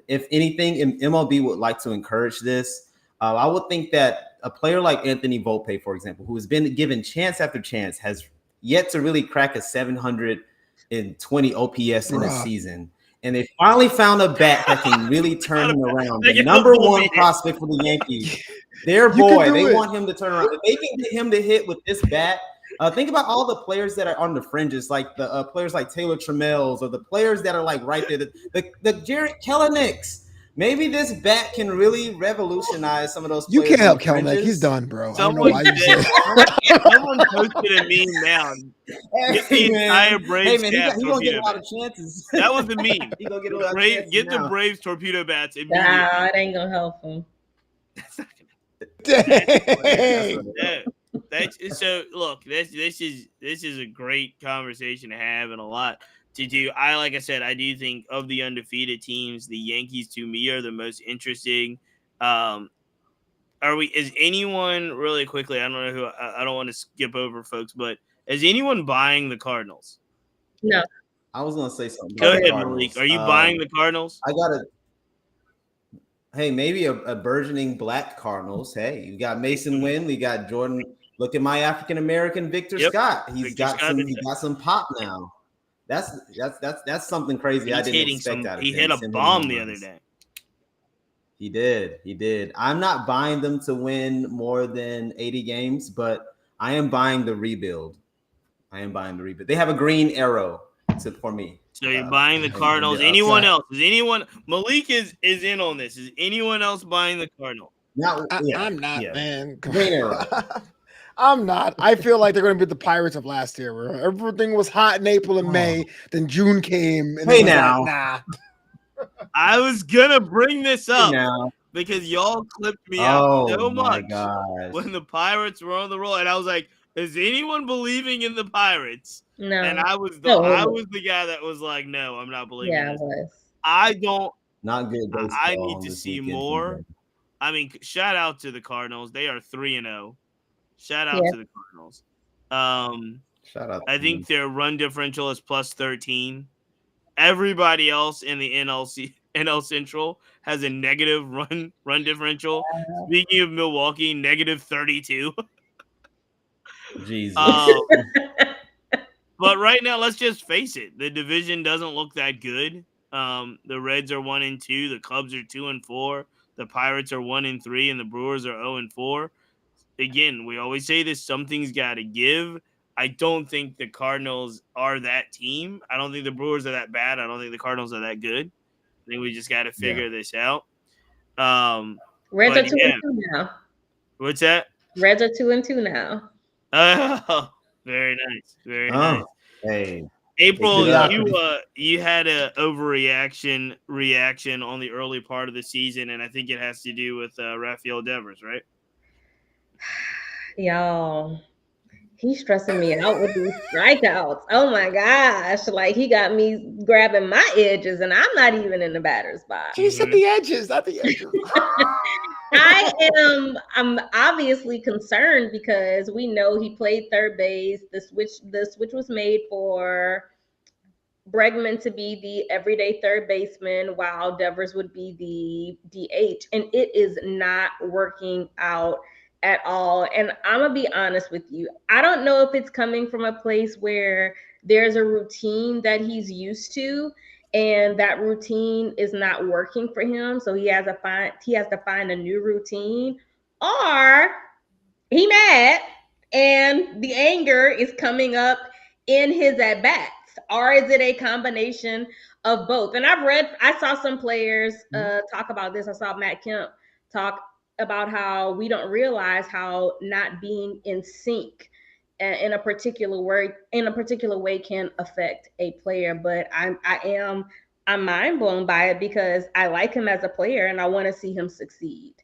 if anything, MLB would like to encourage this. I would think that a player like Anthony Volpe, for example, who has been given chance after chance, has yet to really crack a 720 OPS in a Bruh. season. And they finally found a bat that can really turn him around. They The get number the one Volpe. prospect for the Yankees, their You can boy, do they it. want him to turn around. If they can get him to hit with this bat, think about all the players that are on the fringes, like the players like Taylor Trammell's, or the players that are like right there, the Jared Kelenics. Maybe this bat can really revolutionize some of those You players can't on help the Kelnick. fringes. He's done, bro. I don't know Someone why you said, said. someone posted a meme now. Get the entire Braves he cast gonna get a torpedo lot bats. of chances. That was the meme. He gonna get a lot of chances Get the now. Braves torpedo bats Nah, immediately. it ain't gonna help him. That's not gonna Dang. So look, this is a great conversation to have and a lot to do. Like I said, I do think of the undefeated teams, the Yankees to me are the most interesting. Is anyone really quickly? I don't know who. I don't want to skip over folks, but is anyone buying the Cardinals? No. I was gonna say something Go about the ahead, Cardinals. Malik. Are you buying the Cardinals? I got maybe a burgeoning black Cardinals. Hey, you got Mason Wynn, we got Jordan. Look at my African American Victor Scott. He got some pop now. That's something crazy. I didn't expect out of him. He hit a bomb the other day. He did. I'm not buying them to win more than 80 games, but I am buying the rebuild. They have a green arrow for me. So you're buying the Cardinals. Anyone else? Malik is in on this. Is anyone else buying the Cardinals? I'm not, man. Green arrow. I'm not. I feel like they're going to be the Pirates of last year, where everything was hot in April and May, then June came, and hey it was now, like, nah. I was gonna bring this up because y'all clipped me out so much when the Pirates were on the roll, and I was like, "Is anyone believing in the Pirates?" No. And I was the guy that was like, "No, I'm not believing." Yeah, this. I was. I don't. Not good. I need to see more. I mean, shout out to the Cardinals. They are 3-0. Shout out to the Cardinals. Shout out. I think their run differential is plus 13. Everybody else in the NL Central has a negative run differential. Speaking of Milwaukee, negative 32. Jesus. But right now, let's just face it. The division doesn't look that good. The Reds are 1-2. The Cubs are 2-4. The Pirates are 1-3, and the Brewers are 0-4. Again, we always say this: something's got to give. I don't think the Cardinals are that team. I don't think the Brewers are that bad. I don't think the Cardinals are that good. I think we just got to figure this out. Reds are 2-2 now. What's that? Reds are 2-2 now. Oh, very nice. Very nice. Hey, April, you had a overreaction on the early part of the season, and I think it has to do with Rafael Devers, right? Y'all, he's stressing me out with these strikeouts. Oh my gosh. Like, he got me grabbing my edges, and I'm not even in the batter's box. She said the edges, not the edges. I'm obviously concerned because we know he played third base. The switch was made for Bregman to be the everyday third baseman while Devers would be the DH. And it is not working out at all. And I'm going to be honest with you. I don't know if it's coming from a place where there's a routine that he's used to. and that routine is not working for him, so he has to find a new routine, or he mad and the anger is coming up in his at bats, or is it a combination of both? And I saw some players talk about this. I saw Matt Kemp talk about how we don't realize how not being in sync in a particular way can affect a player. But I'm mind blown by it because I like him as a player and I want to see him succeed.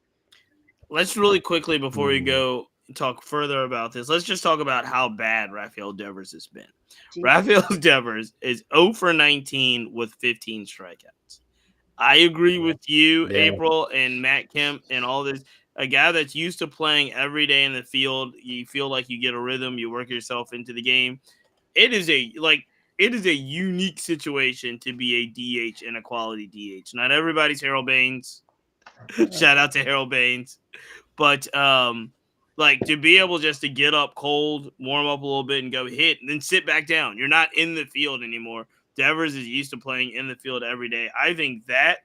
Let's really quickly, before we go talk further about this, let's just talk about how bad Rafael Devers has been. Jesus. Rafael Devers is 0 for 19 with 15 strikeouts. I agree with you, April, and Matt Kemp, and all this. A guy that's used to playing every day in the field, you feel like you get a rhythm, you work yourself into the game. It is a unique situation to be a DH and a quality DH. Not everybody's Harold Baines. Shout out to Harold Baines. But like to be able just to get up cold, warm up a little bit, and go hit, and then sit back down. You're not in the field anymore. Devers is used to playing in the field every day. I think that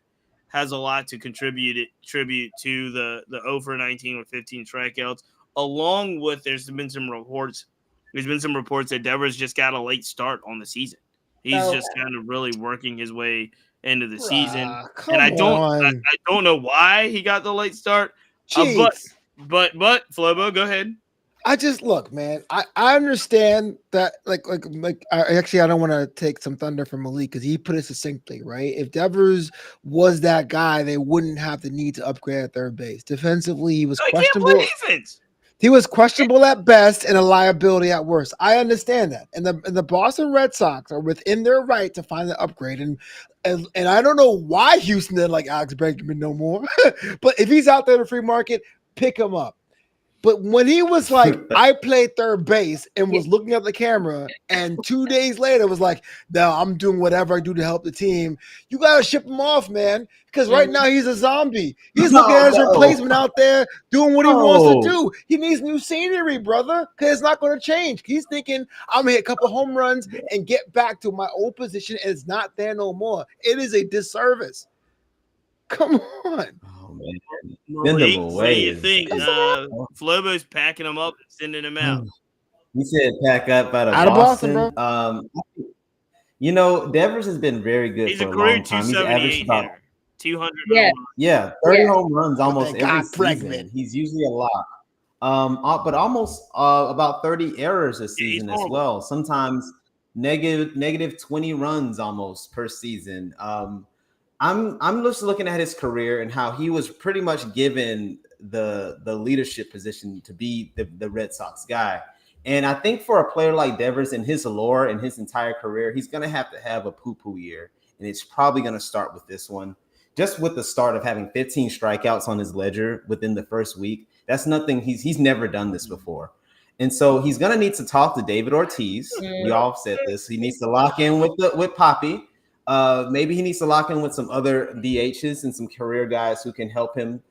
has a lot to contribute to the 0 for 19 with 15 strikeouts. Along with there's been some reports that Devers just got a late start on the season. He's just kind of really working his way into the season, and I don't know why he got the late start. But Flobo, go ahead. I just look, man. I understand that, like I don't want to take some thunder from Malik because he put it succinctly, right? If Devers was that guy, they wouldn't have the need to upgrade at third base. Defensively, he was questionable. Can't play defense. He was questionable at best and a liability at worst. I understand that, and the Boston Red Sox are within their right to find the upgrade, and I don't know why Houston didn't like Alex Bregman no more, but if he's out there in the free market, pick him up. But when he was like, I played third base and was looking at the camera, and 2 days later was like, no, I'm doing whatever I do to help the team. You got to ship him off, man. Because right now he's a zombie. He's looking at his replacement out there doing what he wants to do. He needs new scenery, brother, because it's not going to change. He's thinking, I'm going to hit a couple home runs and get back to my old position, and it's not there no more. It is a disservice. Come on. Oh, man. Malik, what do you think? Flobo's packing him up and sending him out. He said pack up out of Boston. You know, Devers has been very good for a long time. He's averaged about 200. 30 home runs almost every season. He's usually a lot. But almost about 30 errors a season as well. Sometimes negative 20 runs almost per season. I'm just looking at his career and how he was pretty much given the leadership position to be the Red Sox guy. And I think for a player like Devers and his allure and his entire career, he's going to have a poo-poo year. And it's probably going to start with this one. Just with the start of having 15 strikeouts on his ledger within the first week. That's nothing. He's never done this before. And so he's going to need to talk to David Ortiz. We all said this. He needs to lock in with Poppy. Maybe he needs to lock in with some other DHs and some career guys who can help him.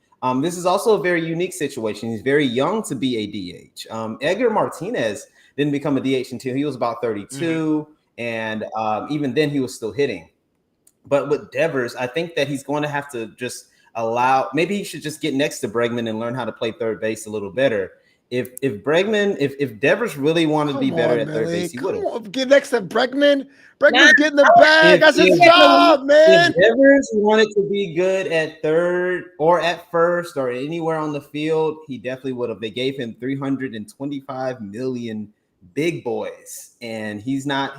This is also a very unique situation. He's very young to be a DH. Edgar Martinez didn't become a DH until he was about 32, and even then he was still hitting. But with Devers, I think that he's going to have to just maybe he should just get next to Bregman and learn how to play third base a little better. If Devers really wanted to be better at third base, he would have. Get next to Bregman. Bregman's getting the bag. That's his job, man. If Devers wanted to be good at third or at first or anywhere on the field, he definitely would have. They gave him $325 million, big boys, and he's not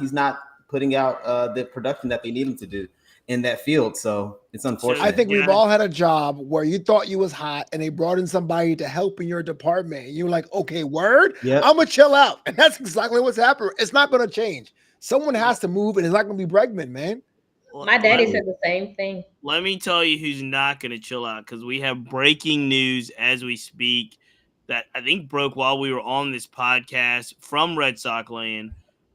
putting out the production that they need him to do in that field. So it's unfortunate. I think we've all had a job where you thought you was hot and they brought in somebody to help in your department. You're like, okay, word, I'm going to chill out. And that's exactly what's happening. It's not going to change. Someone has to move, and it's not going to be Bregman, man. My daddy said the same thing. Let me tell you who's not going to chill out, because we have breaking news as we speak that I think broke while we were on this podcast from Red Sox land.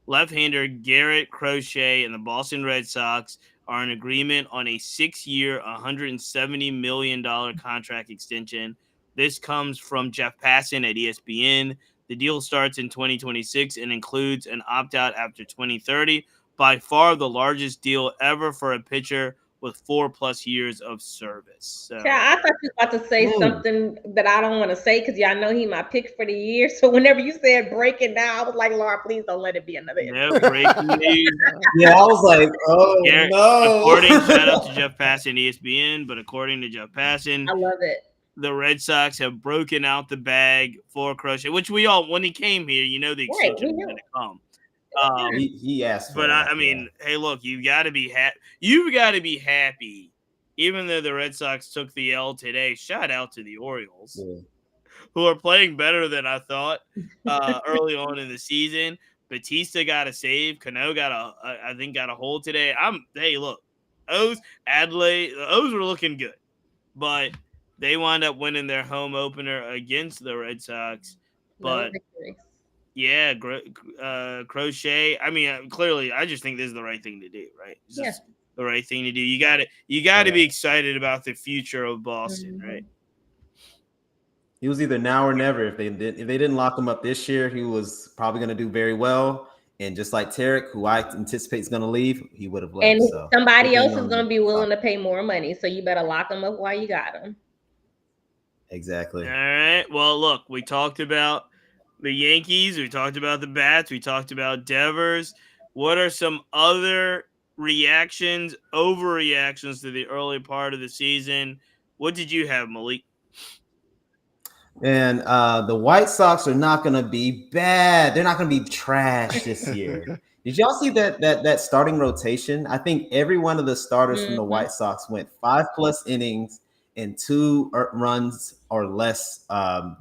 Left-hander Garrett Crochet and the Boston Red Sox are in agreement on a 6-year, $170 million contract extension. This comes from Jeff Passan at ESPN. The deal starts in 2026 and includes an opt-out after 2030. by far the largest deal ever for a pitcher with 4+ years of service. So, I thought you were about to say something that I don't want to say because y'all know he my pick for the year. So whenever you said break it down, I was like, Lord, please don't let it be another injury. breaking news. Yeah, I was like, oh no. Shout out to Jeff Passan, ESPN, but according to Jeff Passan, I love it. the Red Sox have broken out the bag for Crochet, which we all, when he came here, the extension was going to come. He asked for but that, I mean, hey, look, you got to be happy. You've got to be happy, even though the Red Sox took the L today. Shout out to the Orioles, who are playing better than I thought early on in the season. Batista got a save. Cano got a hold today. Hey, look, Adelaide, the O's were looking good, but they wound up winning their home opener against the Red Sox. But yeah, Crochet. I mean, clearly, I just think this is the right thing to do, right? It's just the right thing to do. You got to be excited about the future of Boston, right? He was either now or never. If they didn't lock him up this year, he was probably going to do very well. And just like Tarek, who I anticipate is going to leave, he would have left. And so somebody else is going to be willing to pay more money, so you better lock him up while you got him. Exactly. All right. Well, look, we talked about the Yankees. We talked about the Bats. We talked about Devers. What are some other overreactions to the early part of the season? What did you have, Malik? And the White Sox are not going to be bad. They're not going to be trash this year. Did y'all see that starting rotation? I think every one of the starters from the White Sox went 5+ innings and 2 runs or less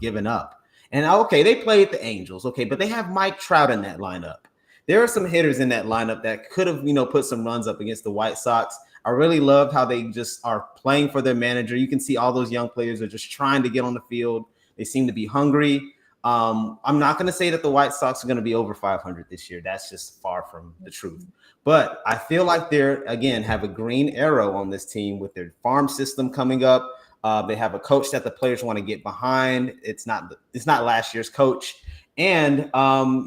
given up. And okay, they played the Angels, okay, but they have Mike Trout in that lineup. There are some hitters in that lineup that could have, put some runs up against the White Sox. I really loved how they just are playing for their manager. You can see all those young players are just trying to get on the field. They seem to be hungry. I'm not going to say that the White Sox are going to be over 500 this year. That's just far from the truth. But I feel like have a green arrow on this team with their farm system coming up. They have a coach that the players want to get behind. It's not last year's coach. And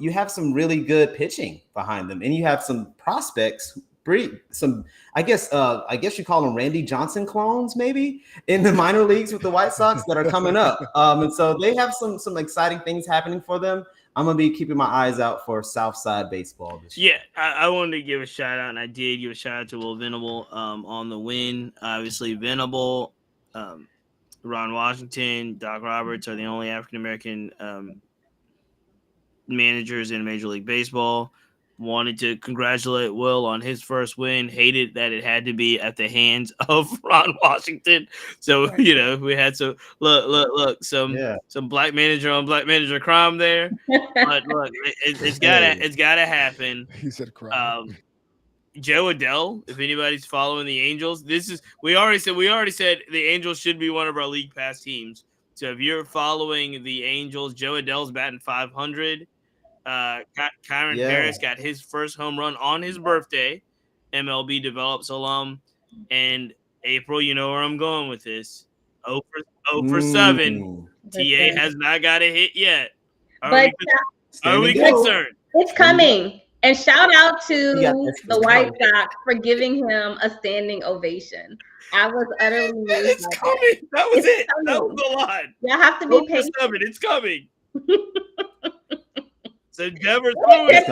you have some really good pitching behind them. And you have some prospects, I guess you call them Randy Johnson clones, maybe, in the minor leagues with the White Sox that are coming up. And so they have some exciting things happening for them. I'm going to be keeping my eyes out for Southside baseball this year. Yeah, I wanted to give a shout out, and I did give a shout out to Will Venable on the win. Obviously, Venable, Ron Washington, Doc Roberts are the only African-American managers in Major League Baseball. Wanted to congratulate Will on his first win. Hated that it had to be at the hands of Ron Washington. So we had some some black manager on black manager crime there. But look, it's gotta happen. He said crime. Joe Adell, if anybody's following the Angels, we already said the Angels should be one of our league pass teams. So if you're following the Angels, Joe Adell's batting 500. Kyron Paris got his first home run on his birthday. MLB Develops alum. And April, you know where I'm going with this. 0 for 7. TA has not got a hit yet. Are we concerned? It's coming. And shout out to the White Sox for giving him a standing ovation. I was utterly moved. It's coming. That was it. That was the line. Y'all have to be patient. It's coming. So Devers, let me check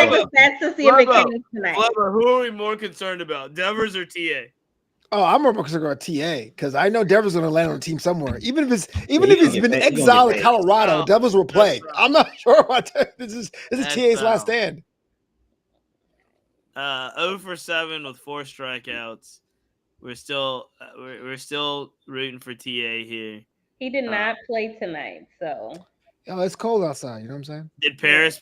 the stats to see if it came tonight. Flubber, who are we more concerned about, Devers or TA? Oh, I'm more concerned about TA because I know Devers going to land on a team somewhere. Even if he's been exiled in Colorado, Devers will play. I'm not sure about that. This is TA's last stand. 0 for 7 with 4 strikeouts. We're still rooting for TA here. He did not play tonight, so. Oh, it's cold outside. You know what I'm saying? Did Paris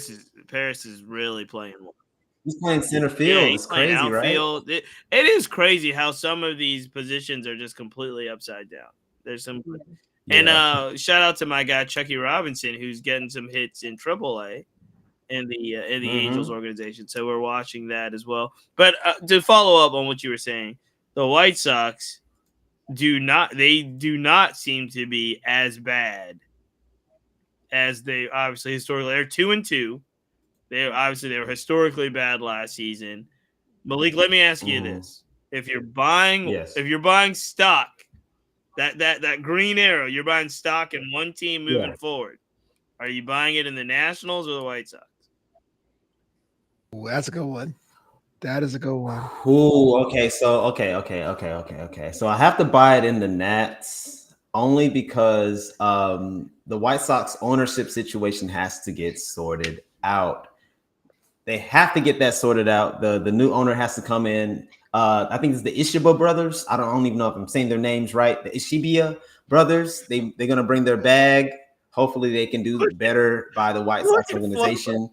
is really playing well. He's playing center field. It's crazy, outfield. Right? It is crazy how some of these positions are just completely upside down. There's some, and shout out to my guy Chucky Robinson, who's getting some hits in AAA in the Angels organization. So we're watching that as well. But to follow up on what you were saying, the White Sox do not seem to be as bad as they obviously historically are. 2-2. They were historically bad last season. Malik, let me ask you this: if you're buying stock, that green arrow, you're buying stock in one team moving forward. Are you buying it in the Nationals or the White Sox? Ooh, that's a good one. That is a good one. Ooh, okay. So okay. So I have to buy it in the Nats only because the White Sox ownership situation has to get sorted out. They have to get that sorted out. The new owner has to come in. I think it's the Ishiba brothers. I don't even know if I'm saying their names right. The Ishibia brothers. They're gonna bring their bag. Hopefully, they can do better by the White Sox organization.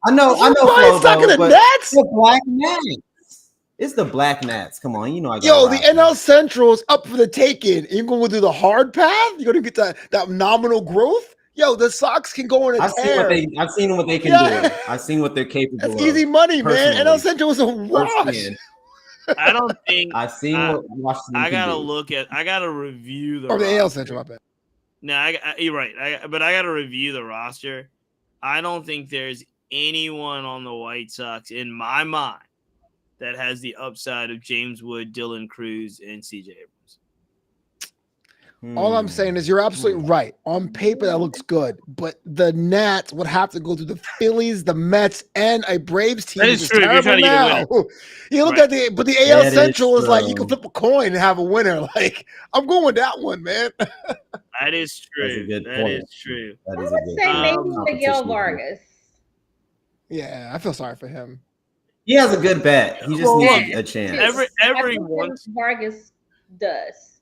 I know, Flobo, but Nats? the Black Nats. It's the Black Nats. Come on, you know I got. Yo, the NL Central is up for the taking. You're going to do the hard path. You're going to get that nominal growth. Yo, the Sox can go in a tear. I've seen what they can do. I've seen what they're capable of. That's easy money, man. NL Central is a wash. I don't think I've seen what Washington I gotta can do. look at. I gotta review the. Or the AL Central, I bet. No, you're right. But I gotta review the roster. I don't think there's anyone on the White Sox in my mind that has the upside of James Wood, Dylan Cruz, and CJ Abrams. All I'm saying is you're absolutely right. On paper, that looks good, but the Nats would have to go through the Phillies, the Mets, and a Braves team. That is true. You're trying to get a winner. You look at but the AL Central is like you can flip a coin and have a winner. Like I'm going with that one, man. That is true. That is true. I would say maybe Miguel Vargas. Yeah, I feel sorry for him. He has a good bat. He just needs a chance. Every once Vargas does.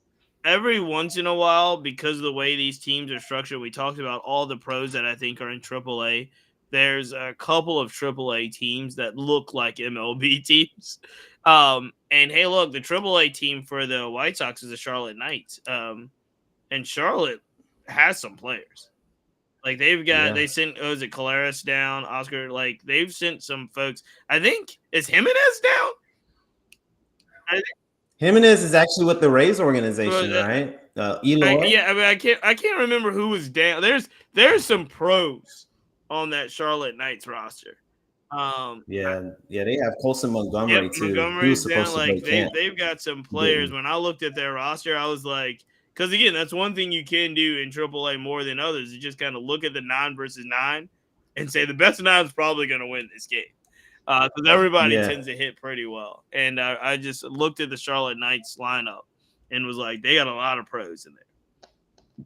Every once in a while, because of the way these teams are structured, we talked about all the pros that I think are in AAA. There's a couple of AAA teams that look like MLB teams. And hey, look, the AAA team for the White Sox is the Charlotte Knights. And Charlotte has some players. Like they sent Caleres down, Oscar. Like they've sent some folks. I think is Jimenez down. Jimenez is actually with the Rays organization, right? I can't remember who was down. There's some pros on that Charlotte Knights roster. They have Colson Montgomery too. Montgomery's down. Like they've got some players. When I looked at their roster, I was like, because again, that's one thing you can do in AAA more than others. You just kind of look at the 9 versus 9 and say the best 9 is probably going to win this game. Because everybody tends to hit pretty well. And I just looked at the Charlotte Knights lineup and was like, they got a lot of pros in there.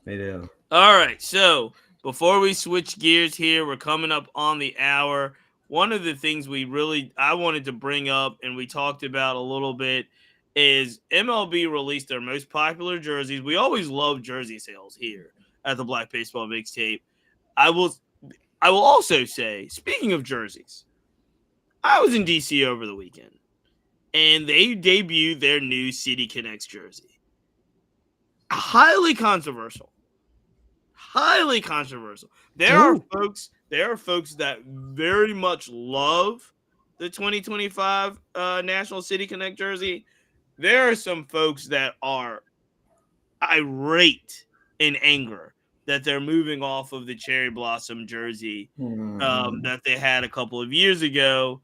They do. All right. So before we switch gears here, we're coming up on the hour. One of the things I wanted to bring up and we talked about a little bit is MLB released their most popular jerseys. We always love jersey sales here at the Black Baseball Mixtape. I will also say, speaking of jerseys, I was in DC over the weekend, and they debuted their new City Connects jersey. Highly controversial. There are folks that very much love the 2025 National City Connect jersey. There are some folks that are irate in anger that they're moving off of the cherry blossom jersey that they had a couple of years ago.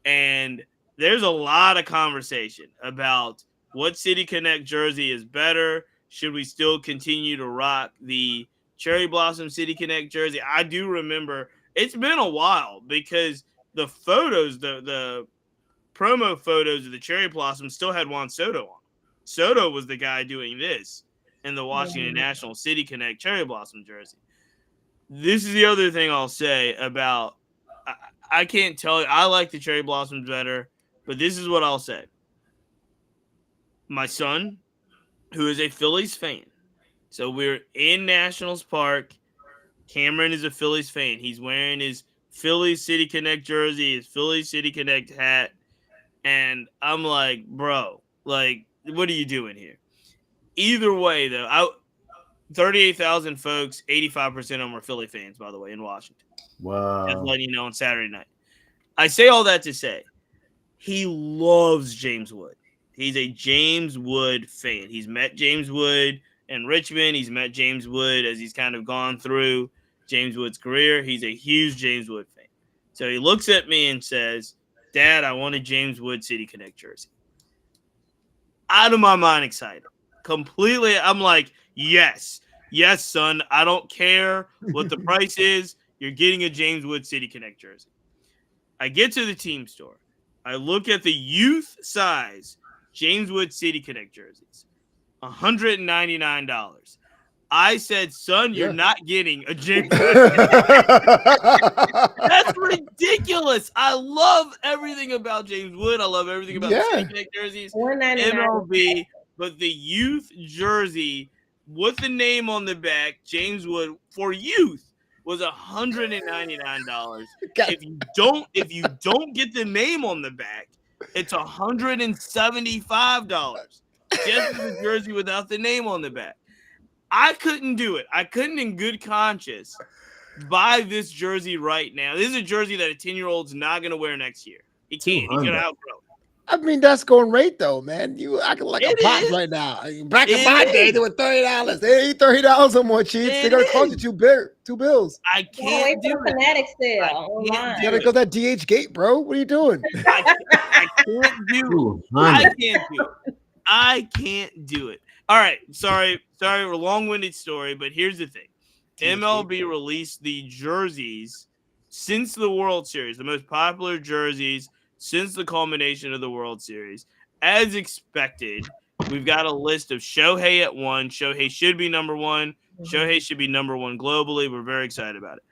And there's a lot of conversation about what City Connect jersey is better. Should we still continue to rock the cherry blossom City Connect jersey? I do remember it's been a while because the photos, the promo photos of the cherry blossom still had Juan Soto on. Soto was the guy doing this in the Washington National City Connect cherry blossom jersey. This is the other thing I'll say about, I can't tell you, I like the cherry blossoms better, but this is what I'll say. My son, who is a Phillies fan, so we're in Nationals Park. Cameron is a Phillies fan. He's wearing his Phillies City Connect jersey, his Phillies City Connect hat, and I'm like, bro, like, what are you doing here? Either way, though, 38,000 folks, 85% of them are Philly fans, by the way, in Washington. Wow. Just letting you know on Saturday night. I say all that to say he loves James Wood. He's a James Wood fan. He's met James Wood in Richmond. He's met James Wood as he's kind of gone through James Wood's career. He's a huge James Wood fan. So he looks at me and says, Dad, I want a James Wood City Connect jersey. Out of my mind excited. Completely. I'm like, yes, son. I don't care what the price is. You're getting a James Wood City Connect jersey. I get to the team store. I look at the youth size James Wood City Connect jerseys. $199. I said, son, you're not getting a James Wood. That's ridiculous. I love everything about James Wood. I love everything about the City Connect jerseys. MLB, but the youth jersey with the name on the back, James Wood for youth, was $199. If you don't get the name on the back, it's $175. Just for the jersey without the name on the back. I couldn't do it. I couldn't in good conscience buy this jersey right now. This is a jersey that a 10-year-old's not going to wear next year. He can't. He's going to outgrow it. I mean, that's going rate though, man. You acting like a pop right now. Back in my day, they were $30. They ain't $30 no more, Chiefs. They're gonna cost you two bills. I can't do it. Fanatic sale. You gotta go that DH gate, bro. What are you doing? I can't do it. I can't do it. All right, sorry, a long-winded story, but here's the thing: MLB released the jerseys since the World Series, the most popular jerseys since the culmination of the World Series. As expected, we've got a list of Shohei at 1. Shohei should be number 1. Shohei should be number 1 globally. We're very excited about it.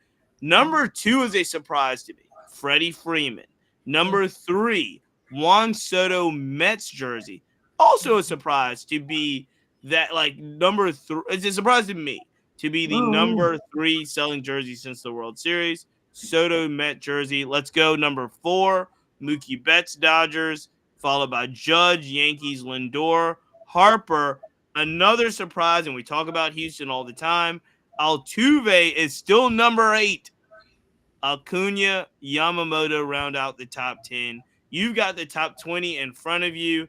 Number 2 is a surprise to me. Freddie Freeman. Number 3, Juan Soto Mets jersey. Also a surprise to be that, like, number 3. It's a surprise to me to be the number 3 selling jersey since the World Series. Soto Met jersey. Let's go. Number 4, Mookie Betts Dodgers, followed by Judge, Yankees, Lindor, Harper. Another surprise, and we talk about Houston all the time. Altuve is still number 8. Acuna, Yamamoto round out the top 10. You've got the top 20 in front of you.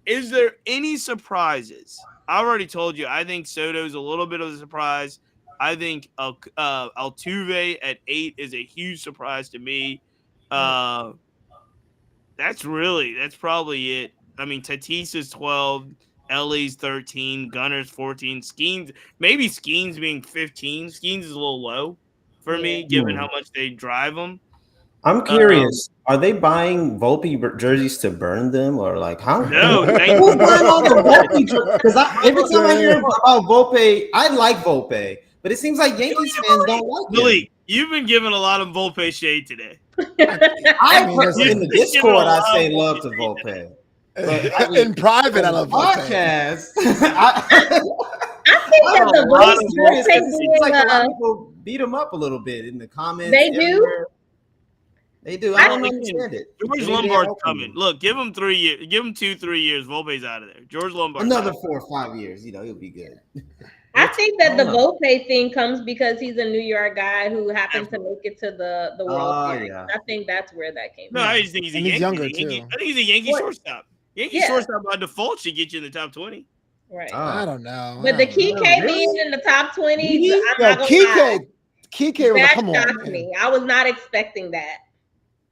Is there any surprises? I already told you, I think Soto's a little bit of a surprise. I think Altuve at 8 is a huge surprise to me. That's probably it. I mean, Tatis is 12, Ellie's 13, Gunner's 14, Skeens being 15. Skeens is a little low for me, given how much they drive them. I'm curious. Are they buying Volpe jerseys to burn them, or like how? No, who's buying all the Volpe jerseys? Because every time I hear about Volpe, I like Volpe, but it seems like Yankees fans don't like Billy, you've been giving a lot of Volpe shade today. In the Discord, I say love to Volpe. But, in private, I love podcast. I think that the voice seems like a lot of people beat him up a little bit in the comments. They do. They do. I don't understand it. George Lombard's coming. Look, give him 3 years. Give him 2-3 years. Volpe's out of there. George Lombard. Another 4 or 5 years. He'll be good. I think that the Volpe thing comes because he's a New York guy who happened to make it to the World Series. Yeah. I think that's where that came from. No, I just think he's a Yankee. Younger too. I think he's a Yankee shortstop. Yankee shortstop by default should get you in the top 20. Right. I don't know. But the Kike being in the top 20, Kike, come on. Me. I was not expecting that.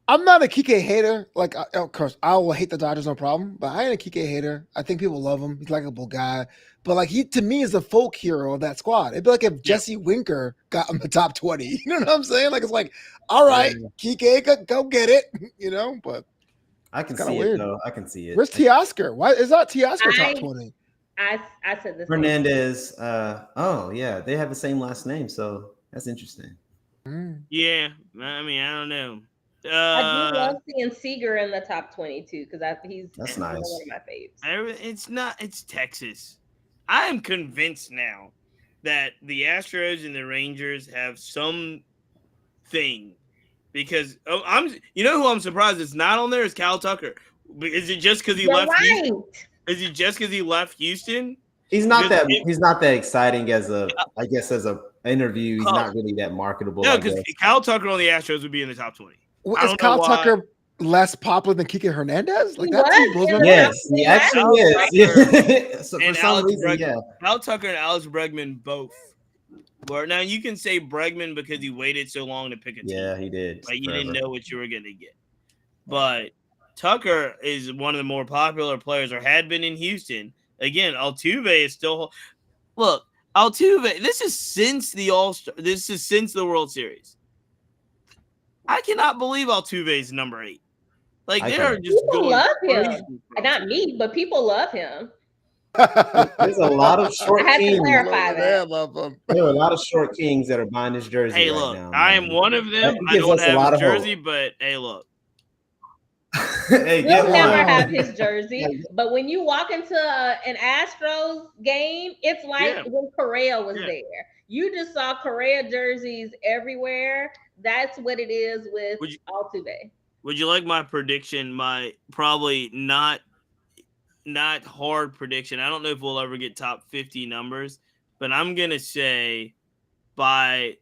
I'm not a Kike hater. Like, of course, I will hate the Dodgers, no problem. But I ain't a Kike hater. I think people love him. He's a likable guy. But like, he to me is the folk hero of that squad. It'd be like if Jesse Winker got in the top 20. You know what I'm saying? Like, it's like, all right, Kike, go get it. You know, but I can see it though. I can see it. Where's Teoscar? Why is not Teoscar top 20? I said this. Hernandez. Oh yeah, they have the same last name, so that's interesting. Yeah, I mean, I don't know. I do love seeing Seager in the top 22 because that's nice. One of my faves. It's Texas. I am convinced now that the Astros and the Rangers have some thing because who I'm surprised it's not on there is Cal Tucker. Is it just because he left? Houston? Is it just because he left Houston? He's not that exciting as a interview. He's not really that marketable. No, because Cal Tucker on the Astros would be in the top 20. Is Kyle Tucker less popular than Kike Hernandez? Like yes, he actually is. Yeah. So and for some reason, Kyle Tucker and Alex Bregman both. Well, now you can say Bregman because he waited so long to pick a team. Yeah, he did. Like you didn't know what you were gonna get. But Tucker is one of the more popular players, or had been in Houston. Again, Altuve is still. Look, Altuve. This is since the All-Star. This is since the World Series. I cannot believe Altuve is number 8. Like they are just people going love crazy him. Not me, but people love him. There's a lot of short I had to kings. clarify that. There are a lot of short kings that are buying this jersey Hey, right look, now. I am one of them. I don't have his jersey, but hey, look. Hey, we'll never have his jersey, but when you walk into an Astros game, it's like when Correa was there. You just saw Correa jerseys everywhere. That's what it is with Altuve. Would you like my prediction? My probably not hard prediction. I don't know if we'll ever get top 50 numbers, but I'm gonna say by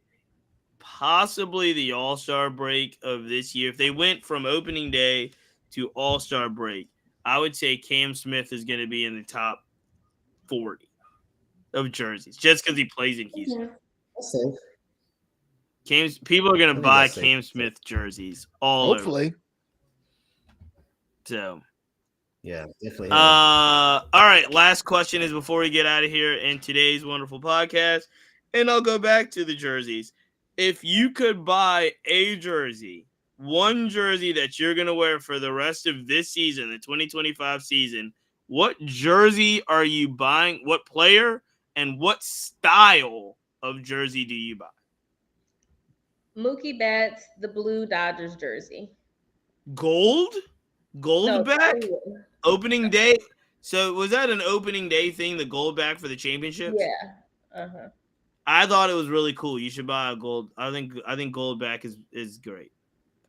possibly the All-Star break of this year, if they went from opening day to All-Star break, I would say Cam Smith is going to be in the top 40 of jerseys just because he plays in Houston. People are going to buy Cam Smith jerseys all hopefully. So, yeah, definitely. All right. Last question is before we get out of here in today's wonderful podcast, and I'll go back to the jerseys. If you could buy a jersey, one jersey that you're going to wear for the rest of this season, the 2025 season, what jersey are you buying? What player and what style of jersey do you buy? Mookie Betts, the blue Dodgers jersey. Gold back? Blue. Opening day? So was that an opening day thing, the gold back for the championships? Yeah. I thought it was really cool. You should buy a gold. I think gold back is great.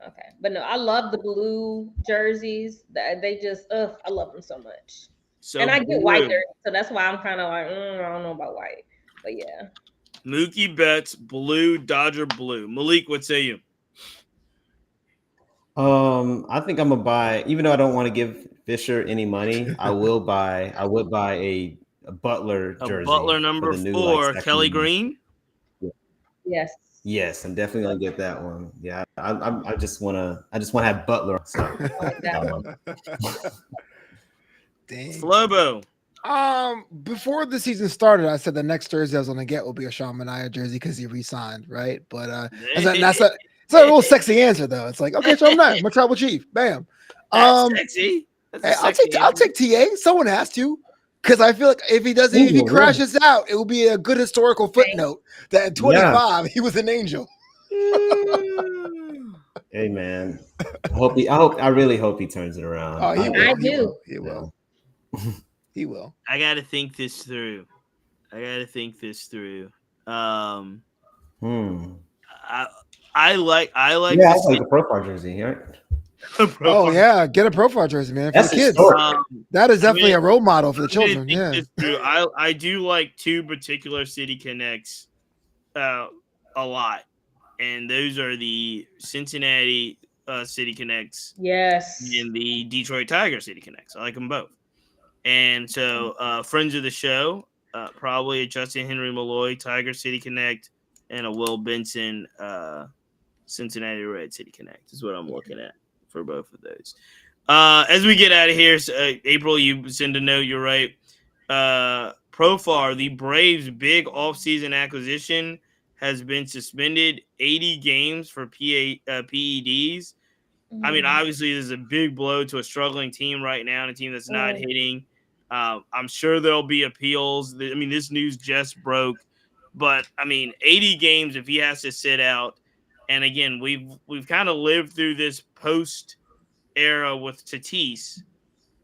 Okay. But no, I love the blue jerseys. They just I love them so much. So and I get white jerseys, so that's why I'm kind of like, I don't know about white. But yeah. Mookie Betts, blue, Dodger blue. Malik, what say you? I think I'm gonna buy, even though I don't want to give Fisher any money, I would buy a Butler jersey. A Butler number 4, Kelly Green. Yes. Yes, I'm definitely gonna get that one. Yeah, I just wanna have Butler. So. like that one. Dang. Slobo. Before the season started, I said the next jersey I was gonna get will be a Sean Manaea jersey because he re-signed, right? But that's a real sexy answer though. It's like, okay, Sean Manaea, I'm a tribal chief. Bam. That's sexy. I'll take TA. Someone has to. Because I feel like if he crashes out, it will be a good historical footnote that in 25 he was an angel. Hey man, I really hope he turns it around. Oh, he will. I do. He will. He will. I got to think this through. I like. Yeah, I like the profile jersey, right? Oh yeah, get a profile jersey, man, for the kids. That is definitely a role model for the children. Yeah, I do like 2 particular City Connects a lot, and those are the Cincinnati City Connects, yes, and the Detroit Tiger City Connects. I like them both. And so, friends of the show, probably a Justin Henry Malloy Tiger City Connect and a Will Benson Cincinnati Red City Connect is what I'm looking at for both of those. As we get out of here, April, you send a note. You're right. Profar, the Braves' big offseason acquisition, has been suspended 80 games for PEDs. I mean, obviously, this is a big blow to a struggling team right now, and a team that's not hitting. I'm sure there'll be appeals. I mean, this news just broke. But, I mean, 80 games if he has to sit out. And, again, we've kind of lived through this post era with Tatis.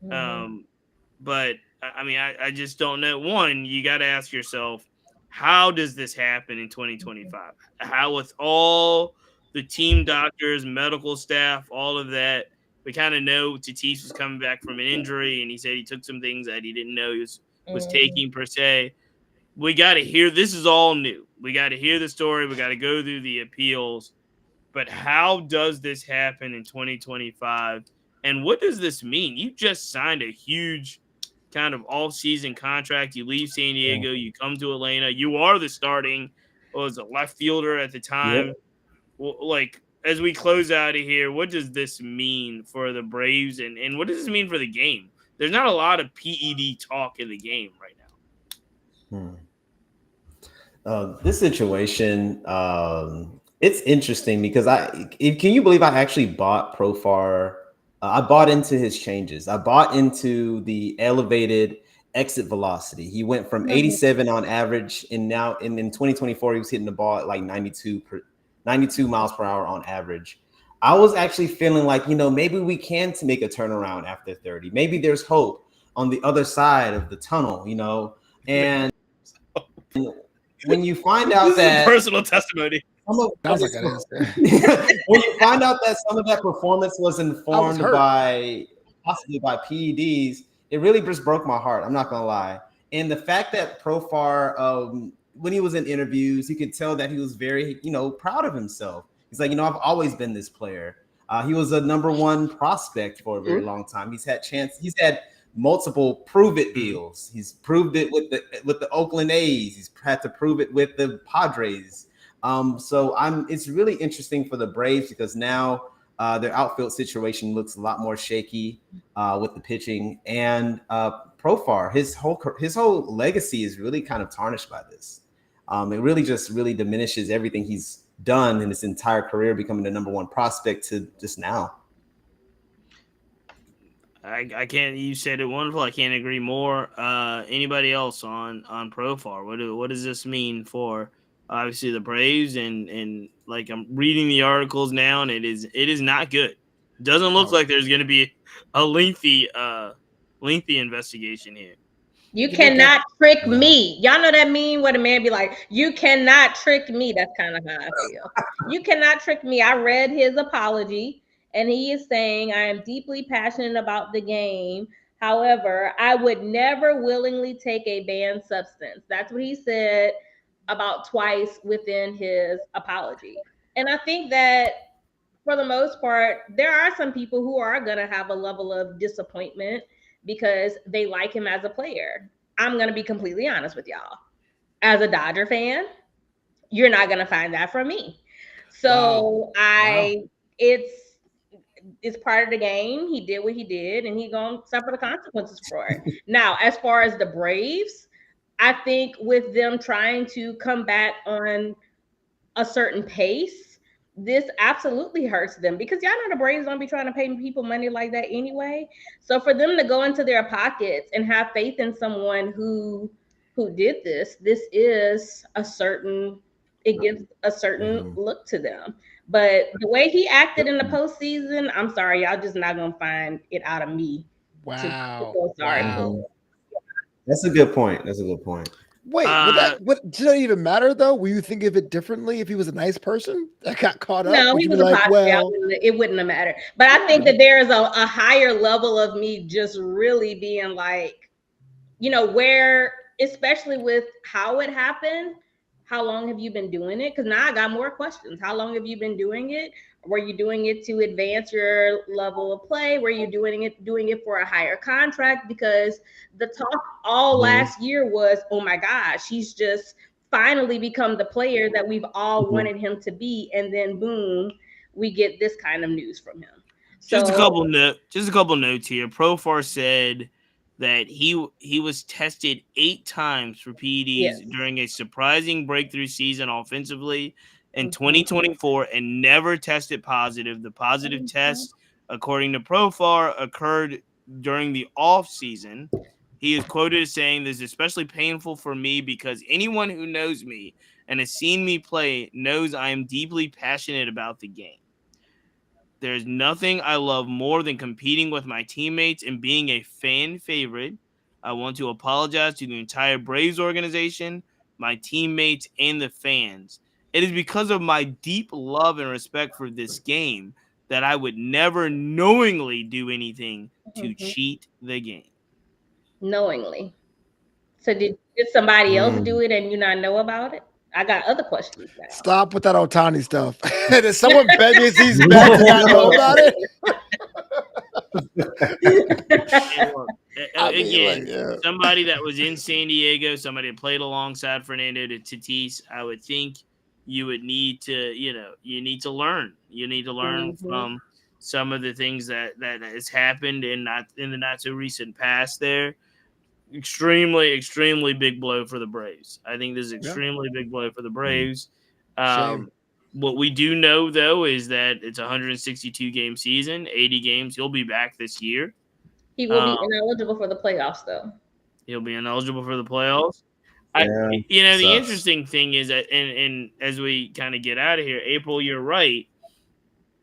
But, I mean, I just don't know. One, you got to ask yourself, how does this happen in 2025? How, with all the team doctors, medical staff, all of that, we kind of know Tatis was coming back from an injury, and he said he took some things that he didn't know he was taking per se. We got to hear – this is all new. We got to hear the story. We got to go through the appeals. But how does this happen in 2025? And what does this mean? You just signed a huge kind of off-season contract. You leave San Diego. You come to Atlanta. You are the starting was a left fielder at the time. Yep. Well, like, as we close out of here, what does this mean for the Braves, and what does this mean for the game? There's not a lot of PED talk in the game right now. This situation, it's interesting because can you believe I actually bought Profar? I bought into his changes. I bought into the elevated exit velocity. He went from 87 on average, and now in 2024 he was hitting the ball at like 92 miles per hour on average. I was actually feeling like, maybe we can make a turnaround after 30. Maybe there's hope on the other side of the tunnel, and when you find out that personal testimony, sounds like it is. when you find out that some of that performance was informed possibly by PEDs, it really just broke my heart. I'm not gonna lie. And the fact that Profar, when he was in interviews, you could tell that he was very, proud of himself. He's like, I've always been this player. He was a number one prospect for a very long time. He's had multiple prove it deals. He's proved it with the Oakland A's. He's had to prove it with the Padres. It's really interesting for the Braves because now their outfield situation looks a lot more shaky with the pitching, and Profar, his whole legacy is really kind of tarnished by this. It really just diminishes everything he's done in his entire career, becoming the number one prospect to just now. I can't. You said it wonderful. I can't agree more. Anybody else on Profar? What does this mean for obviously the Braves? And like, I'm reading the articles now, and it is not good. Doesn't look like there's going to be a lengthy investigation here. You cannot trick me. Y'all know that meme where the man be like, "You cannot trick me." That's kind of how I feel. You cannot trick me. I read his apology, and he is saying, "I am deeply passionate about the game. However, I would never willingly take a banned substance." That's what he said about twice within his apology. And I think that for the most part, there are some people who are going to have a level of disappointment because they like him as a player. I'm going to be completely honest with y'all. As a Dodger fan, you're not going to find that from me. So it's part of the game. He did what he did, and he's going to suffer the consequences for it. Now, as far as the Braves, I think with them trying to come back on a certain pace, this absolutely hurts them because y'all know the Braves don't be trying to pay people money like that anyway. So for them to go into their pockets and have faith in someone who did this is it gives a certain look to them. But the way he acted in the postseason, I'm sorry, y'all just not gonna find it out of me. Wow. That's a good point. Wait, did that even matter though? Will you think of it differently if he was a nice person that got caught up? No, he was it wouldn't have mattered. But I think that there is a higher level of me just really being like, where, especially with how it happened, how long have you been doing it? Because now I got more questions. How long have you been doing it? Were you doing it to advance your level of play? Were you doing it for a higher contract? Because the talk all last year was, oh my gosh, he's just finally become the player that we've all wanted him to be. And then boom, we get this kind of news from him. Just a couple notes here. Profar said that he was tested 8 times for PEDs during a surprising breakthrough season offensively in 2024 and never tested positive. The positive test, according to Profar, occurred during the off season. He is quoted as saying, "This is especially painful for me because anyone who knows me and has seen me play knows I am deeply passionate about the game. There's nothing I love more than competing with my teammates and being a fan favorite. I want to apologize to the entire Braves organization, my teammates, and the fans. It is because of my deep love and respect for this game that I would never knowingly do anything to cheat the game." Knowingly. So did somebody else do it and you not know about it? I got other questions now. Stop with that Ohtani stuff. Did someone bet me these bets and not know about it? I mean, like, again, yeah. somebody that was in San Diego, somebody that played alongside Fernando Tatis, I would think you would need to, you need to learn. You need to learn from some of the things that has happened in the not so recent past there. Extremely big blow for the Braves. I think this is Yeah. extremely big blow for the Braves. Shame. What we do know though is that it's a 162 game season, 80 games. He'll be back this year. He will be ineligible for the playoffs, though. He'll be ineligible for the playoffs. Yeah, The sucks. interesting thing is that, and as we kind of get out of here, April, you're right.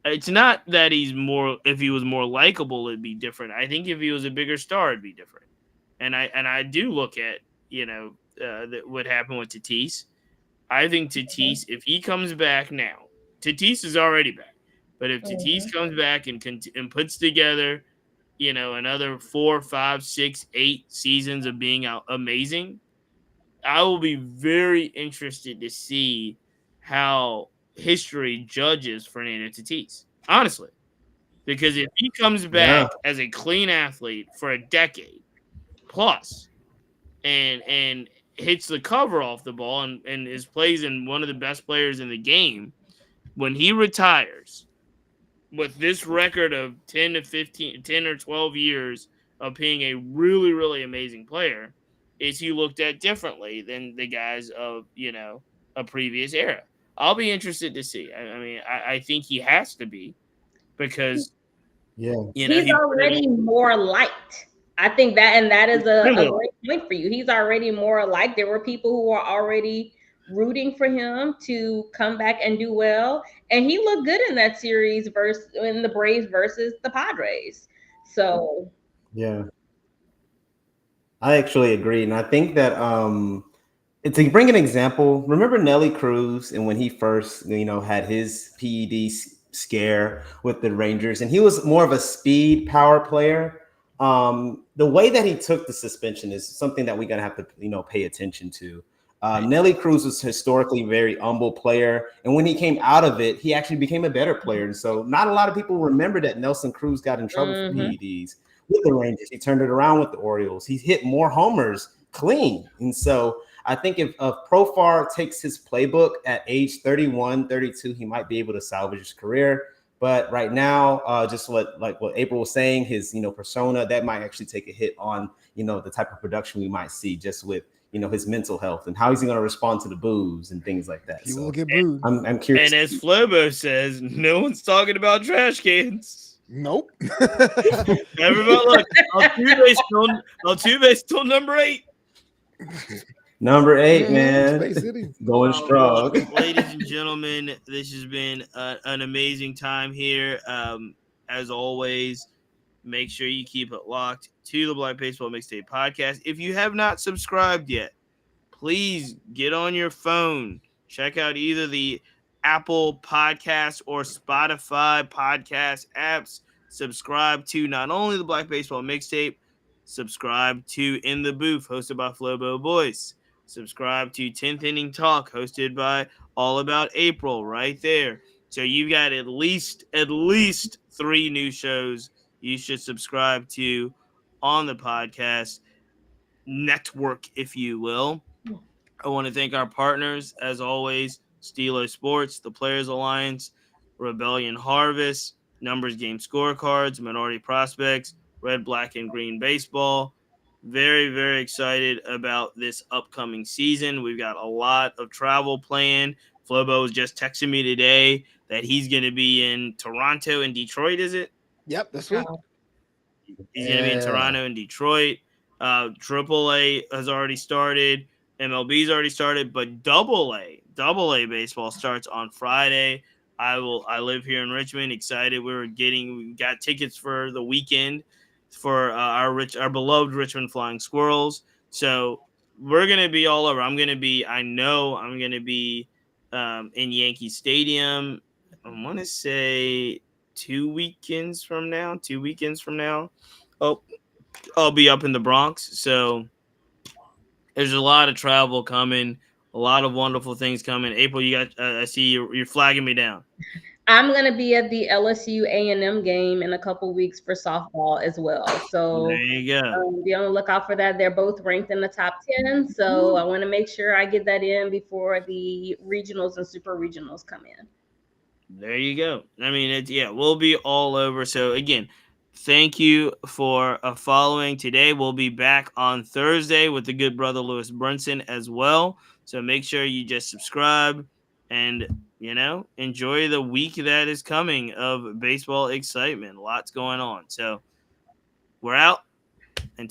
It's not that if he was more likable, it'd be different. I think if he was a bigger star, it'd be different. And I do look at, what happened with Tatis. I think Tatis, if he comes back now, Tatis is already back. But if Tatis comes back and puts together, another 4, 5, 6, 8 seasons of being amazing, I will be very interested to see how history judges Fernando Tatis. Honestly, because if he comes back as a clean athlete for a decade plus and hits the cover off the ball and is plays in one of the best players in the game, when he retires with this record of 10 or 12 years of being a really, really amazing player, is he looked at differently than the guys of, a previous era. I'll be interested to see. I think he has to be because, he's already more liked. I think that is a great point for you. He's already more liked. There were people who were already rooting for him to come back and do well, and he looked good in that series in the Braves versus the Padres. So yeah, I actually agree, and I think that to bring an example, remember Nelly Cruz and when he first had his PED scare with the Rangers, and he was more of a speed power player. The way that he took the suspension is something that we're gonna have to pay attention to. Nelly Cruz was historically a very humble player, and when he came out of it, he actually became a better player. And so, not a lot of people remember that Nelson Cruz got in trouble for PEDs with the Rangers. He turned it around with the Orioles. He hit more homers clean, and so I think if Profar takes his playbook at age 31, 32, he might be able to salvage his career. But right now, just what April was saying, his persona, that might actually take a hit on the type of production we might see just with his mental health and how he's going to respond to the boos and things like that. He will get booed. I'm curious. And as Flobo says, no one's talking about trash cans. Nope. Everybody, look, Altuve still number 8. Number 8, man. Going strong. Ladies and gentlemen, this has been an amazing time here. As always, make sure you keep it locked to the Black Baseball Mixtape podcast. If you have not subscribed yet, please get on your phone. Check out either the Apple Podcast or Spotify podcast apps. Subscribe to not only the Black Baseball Mixtape, subscribe to In the Booth, hosted by Flobo Boys. Subscribe to 10th Inning Talk, hosted by All About April, right there. So you've got at least 3 new shows you should subscribe to on the podcast network, if you will. I want to thank our partners, as always, Stilo Sports, the Players Alliance, Rebellion Harvest, Numbers Game Scorecards, Minority Prospects, Red, Black, and Green Baseball. Very, very excited about this upcoming season. We've got a lot of travel planned. Flobo was just texting me today that he's going to be in Toronto and Detroit, is it? Yep, this week. He's going to be in Toronto and Detroit. AAA has already started. MLB's already started, but Double A baseball starts on Friday. I live here in Richmond. Excited. We got tickets for the weekend for our beloved Richmond Flying Squirrels. So we're gonna be all over. I'm gonna be in Yankee Stadium. I want to say 2 weekends from now. Oh, I'll be up in the Bronx. So there's a lot of travel coming, a lot of wonderful things coming. April, you got I see you're flagging me down. I'm gonna be at the LSU A&M game in a couple weeks for softball as well. There So you go. be on the lookout for that. They're both ranked in the top 10. So I want to make sure I get that in before the regionals and super regionals come in. There you go. I mean, we'll be all over. So again, thank you for following today. We'll be back on Thursday with the good brother Lewis Brunson as well. So make sure you just subscribe and enjoy the week that is coming of baseball excitement. Lots going on. So we're out.